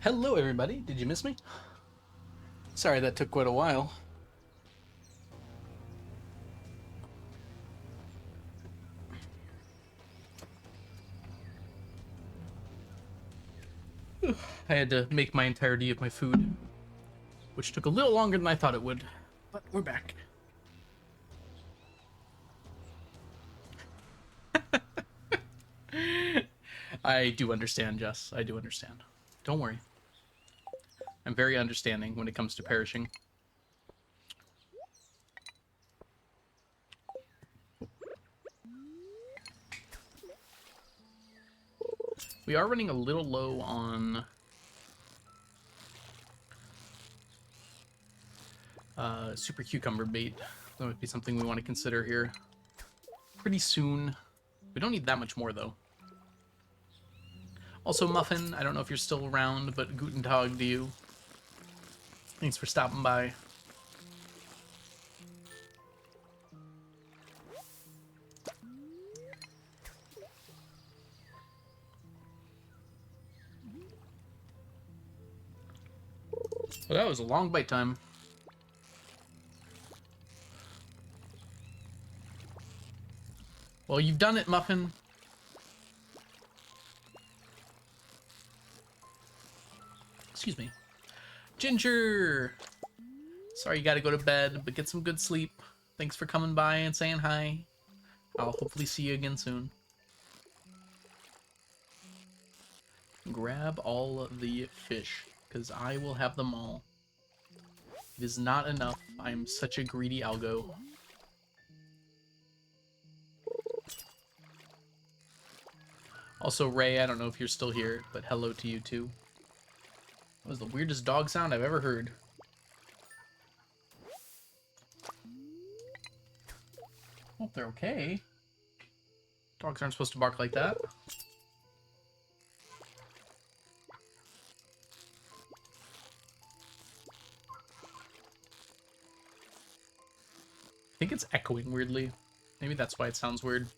Hello, everybody. Did you miss me? Sorry that took quite a while. I had to make my entirety of my food, which took a little longer than I thought it would, but we're back. I do understand, Jess. I do understand. Don't worry. I'm very understanding when it comes to perishing. We are running a little low on super cucumber bait. That might be something we want to consider here pretty soon. We don't need that much more, though. Also, Muffin, I don't know if you're still around, but Guten Tag to you. Thanks for stopping by. Well, that was a long bite time. Well, you've done it, Muffin. Excuse me. Ginger! Sorry you gotta go to bed, but get some good sleep. Thanks for coming by and saying hi. I'll hopefully see you again soon. Grab all the fish, because I will have them all. It is not enough. I am such a greedy algo. Also, Ray, I don't know if you're still here, but hello to you too. That was the weirdest dog sound I've ever heard. Hope they're okay. Dogs aren't supposed to bark like that. I think it's echoing weirdly. Maybe that's why it sounds weird.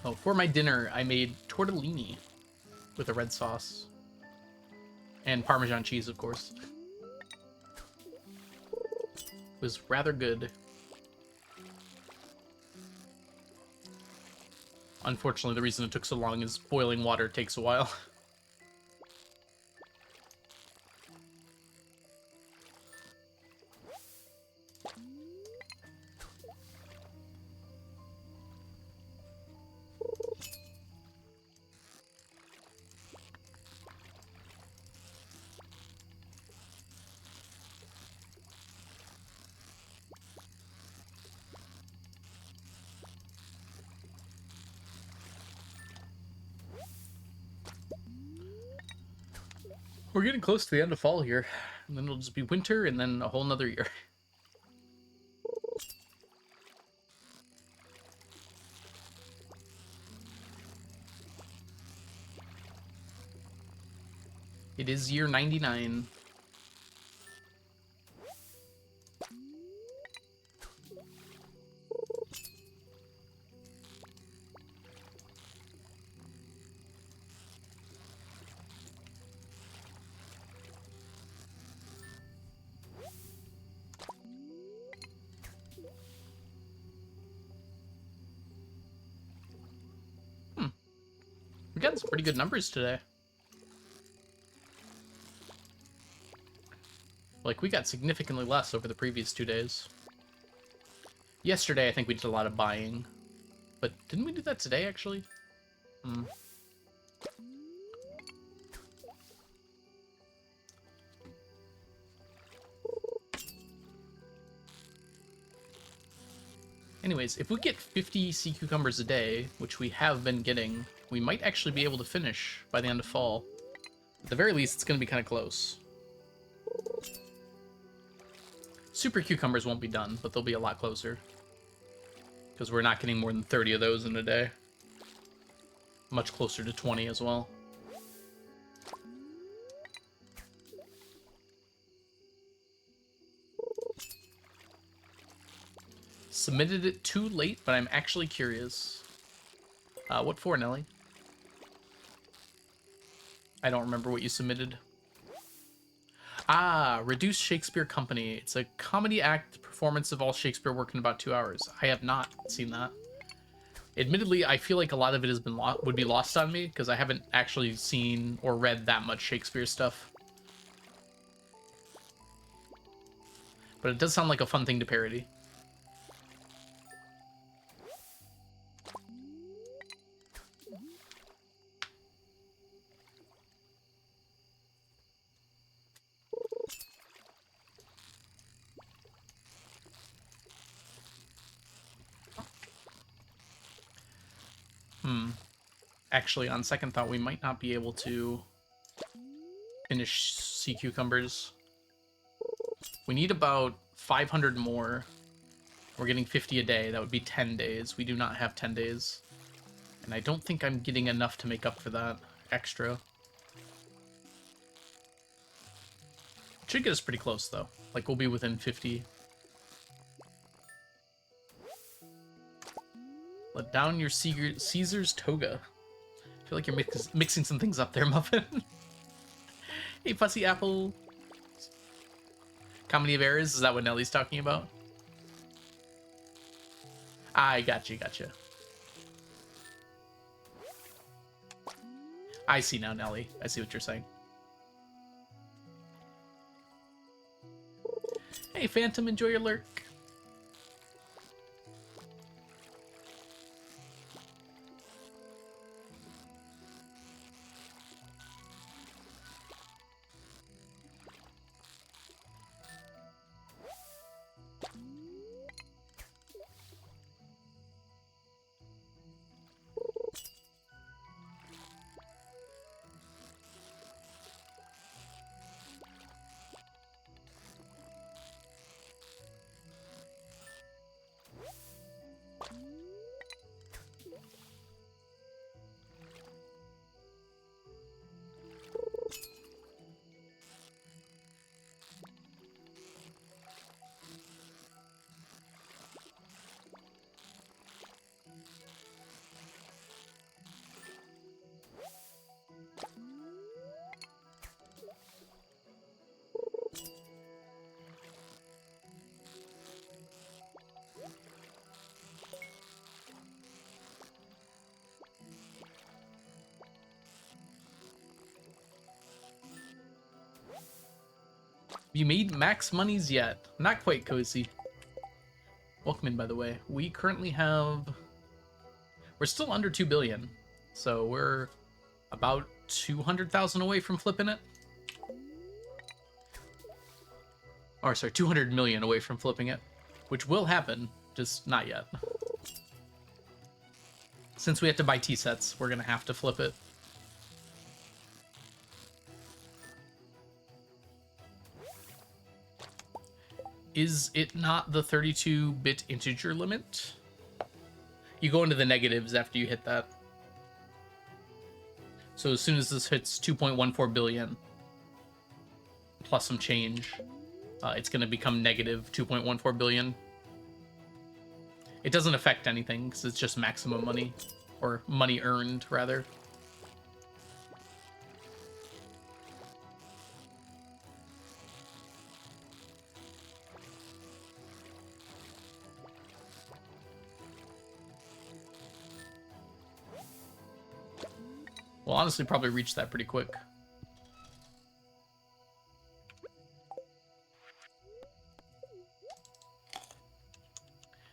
Oh, for my dinner, I made tortellini with a red sauce. And Parmesan cheese, of course. It was rather good. Unfortunately, the reason it took so long is boiling water takes a while. We're getting close to the end of fall here, and then it'll just be winter and then a whole nother year. It is year 99. We got some pretty good numbers today. Like, we got significantly less over the previous 2 days. Yesterday, I think we did a lot of buying. But didn't we do that today, actually? Hmm. Anyways, if we get 50 sea cucumbers a day, which we have been getting, we might actually be able to finish by the end of fall. At the very least, it's going to be kind of close. Super cucumbers won't be done, but they'll be a lot closer. Because we're not getting more than 30 of those in a day. Much closer to 20 as well. Submitted it too late, but I'm actually curious. What for, Nelly? I don't remember what you submitted. Ah, Reduced Shakespeare Company. It's a comedy act performance of all Shakespeare work in about 2 hours. I have not seen that. Admittedly, I feel like a lot of it has been would be lost on me because I haven't actually seen or read that much Shakespeare stuff. But it does sound like a fun thing to parody. Actually, on second thought, we might not be able to finish sea cucumbers. We need about 500 more. We're getting 50 a day. That would be 10 days. We do not have 10 days. And I don't think I'm getting enough to make up for that extra. Should get us pretty close, though. Like, we'll be within 50. Let down your Caesar's toga. I feel like you're mixing some things up there, Muffin. Hey, Fussy Apple. Comedy of Errors? Is that what Nelly's talking about? I gotcha. I see now, Nelly. I see what you're saying. Hey, Phantom, enjoy your lurk. Have you made max monies yet? Not quite, Cozy. Welcome in, by the way. We currently have... We're still under 2 billion. So we're about 200,000 away from flipping it. Or, sorry, 200 million away from flipping it. Which will happen, just not yet. Since we have to buy tea sets, we're going to have to flip it. Is it not the 32-bit integer limit? You go into the negatives after you hit that. So as soon as this hits 2.14 billion, plus some change, it's going to become negative 2.14 billion. It doesn't affect anything, because it's just maximum money. Or money earned, rather. We'll honestly probably reach that pretty quick.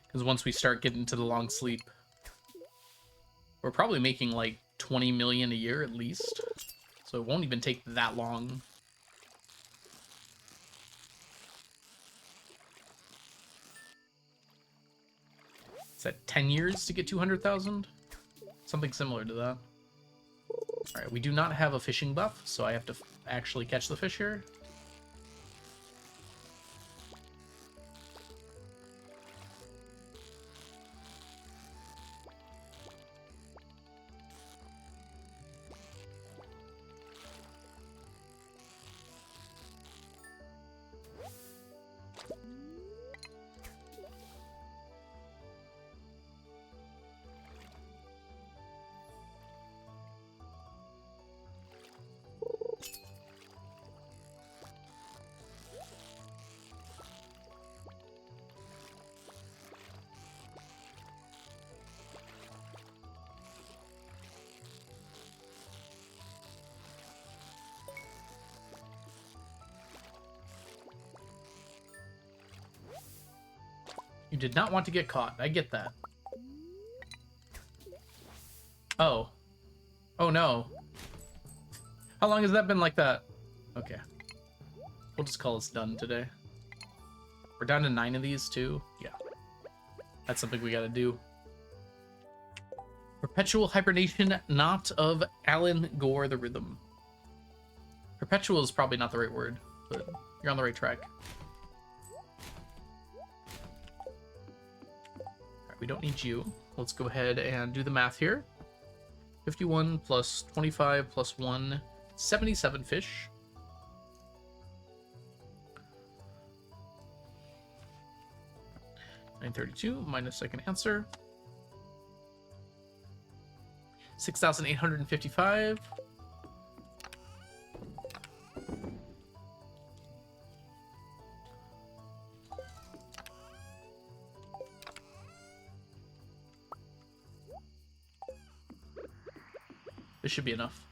Because once we start getting to the long sleep, we're probably making like 20 million a year at least. So it won't even take that long. Is that 10 years to get 200,000? Something similar to that. Alright, we do not have a fishing buff, so I have to actually catch the fish here. You did not want to get caught. I get that. Oh. Oh no. How long has that been like that? Okay. We'll just call this done today. We're down to 9 of these too. Yeah. That's something we gotta do. Perpetual hibernation, not of Alan Gore the Rhythm. Perpetual is probably not the right word, but you're on the right track. Alright, we don't need you. Let's go ahead and do the math here. 51 plus 25 plus 1, 77 fish. $932 minus second answer. 6,855. This should be enough.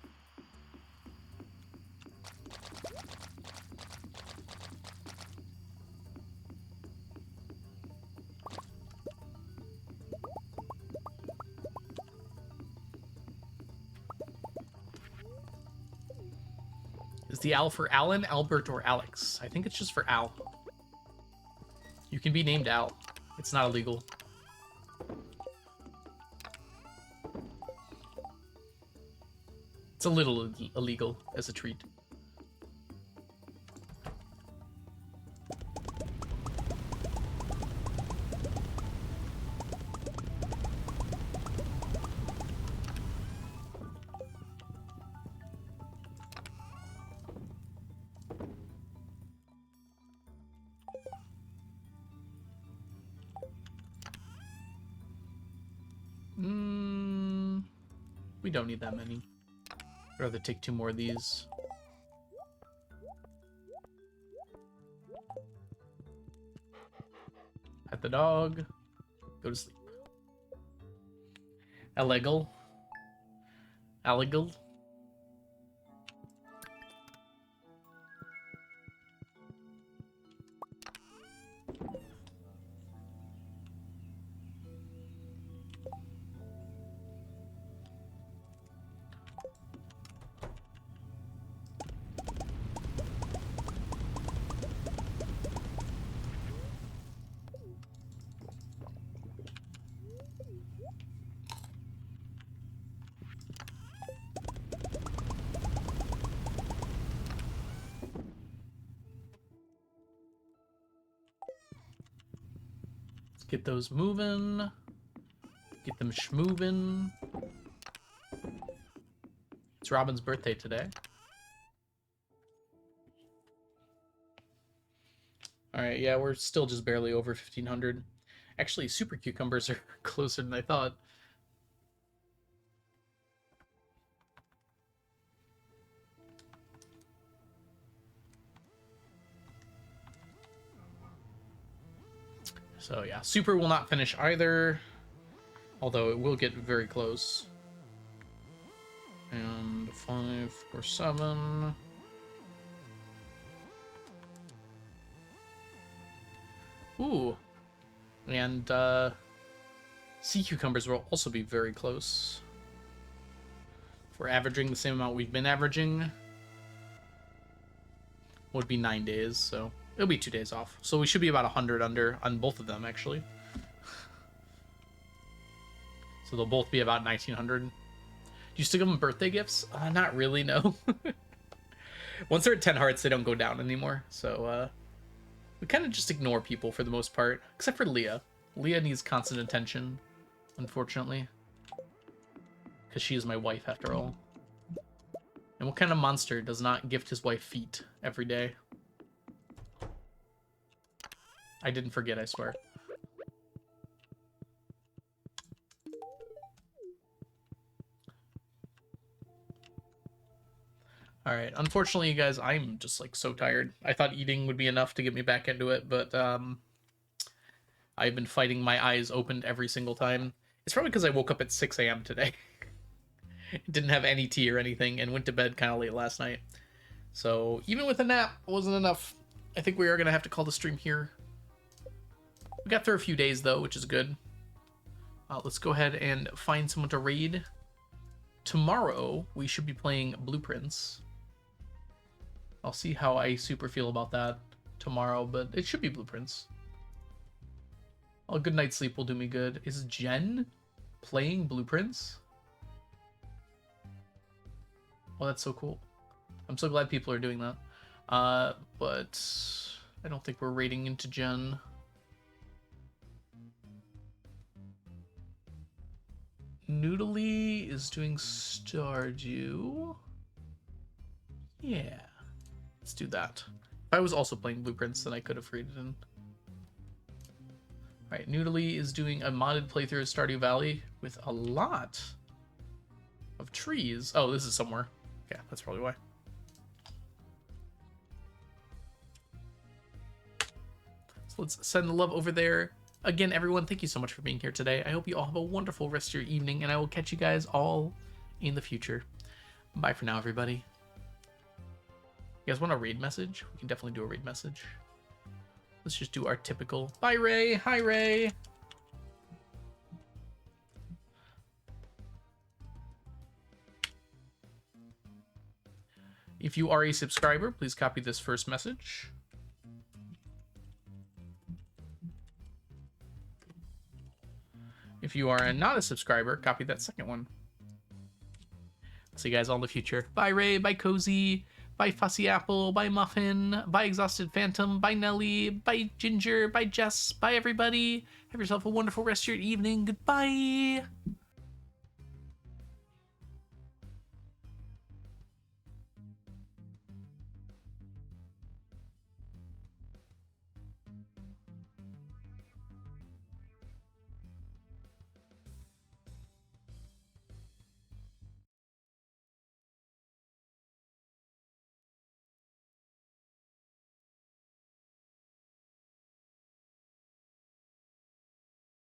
Is the Al for Alan, Albert, or Alex? I think it's just for Al. You can be named Al. It's not illegal. It's a little illegal as a treat. We don't need that many. I'd rather take 2 more of these. Pet the dog. Go to sleep. Illegal. Illegal. Get those moving. Get them schmoving. It's Robin's birthday today. Alright, yeah, we're still just barely over 1,500. Actually, super cucumbers are closer than I thought. So yeah, super will not finish either, although it will get very close. And 5 or 7. Ooh, and sea cucumbers will also be very close. If we're averaging the same amount we've been averaging, would be 9 days, so it'll be 2 days off. So we should be about 100 under on both of them, actually. So they'll both be about 1,900. Do you still give them birthday gifts? Not really, no. Once they're at 10 hearts, they don't go down anymore. So we kind of just ignore people for the most part, except for Leah. Leah needs constant attention, unfortunately. Because she is my wife, after all. And what kind of monster does not gift his wife feet every day? I didn't forget, I swear. Alright, unfortunately, you guys, I'm just, like, so tired. I thought eating would be enough to get me back into it, but, I've been fighting my eyes opened every single time. It's probably because I woke up at 6 a.m. today. Didn't have any tea or anything, and went to bed kind of late last night. So, even with a nap, it wasn't enough. I think we are going to have to call the stream here. We got through a few days though, which is good. Let's go ahead and find someone to raid. Tomorrow we should be playing Blueprints. I'll see how I super feel about that tomorrow, but it should be Blueprints. A good night's sleep will do me good. Is Jen playing Blueprints? Oh, that's so cool. I'm so glad people are doing that. But I don't think we're raiding into Jen. Noodly is doing Stardew. Yeah. Let's do that. If I was also playing Blueprints, then I could have raided in. Alright, Noodly is doing a modded playthrough of Stardew Valley with a lot of trees. Oh, this is somewhere. Yeah, that's probably why. So let's send the love over there. Again, everyone, thank you so much for being here today. I hope you all have a wonderful rest of your evening, and I will catch you guys all in the future. Bye for now, everybody. You guys want a raid message? We can definitely do a raid message. Let's just do our typical, bye Ray, hi Ray. If you are a subscriber, please copy this first message. If you are not a subscriber, copy that second one. See you guys all in the future. Bye Ray, bye Cozy, bye Fussy Apple, bye Muffin, bye Exhausted Phantom, bye Nelly, bye Ginger, bye Jess, bye everybody. Have yourself a wonderful rest of your evening. Goodbye.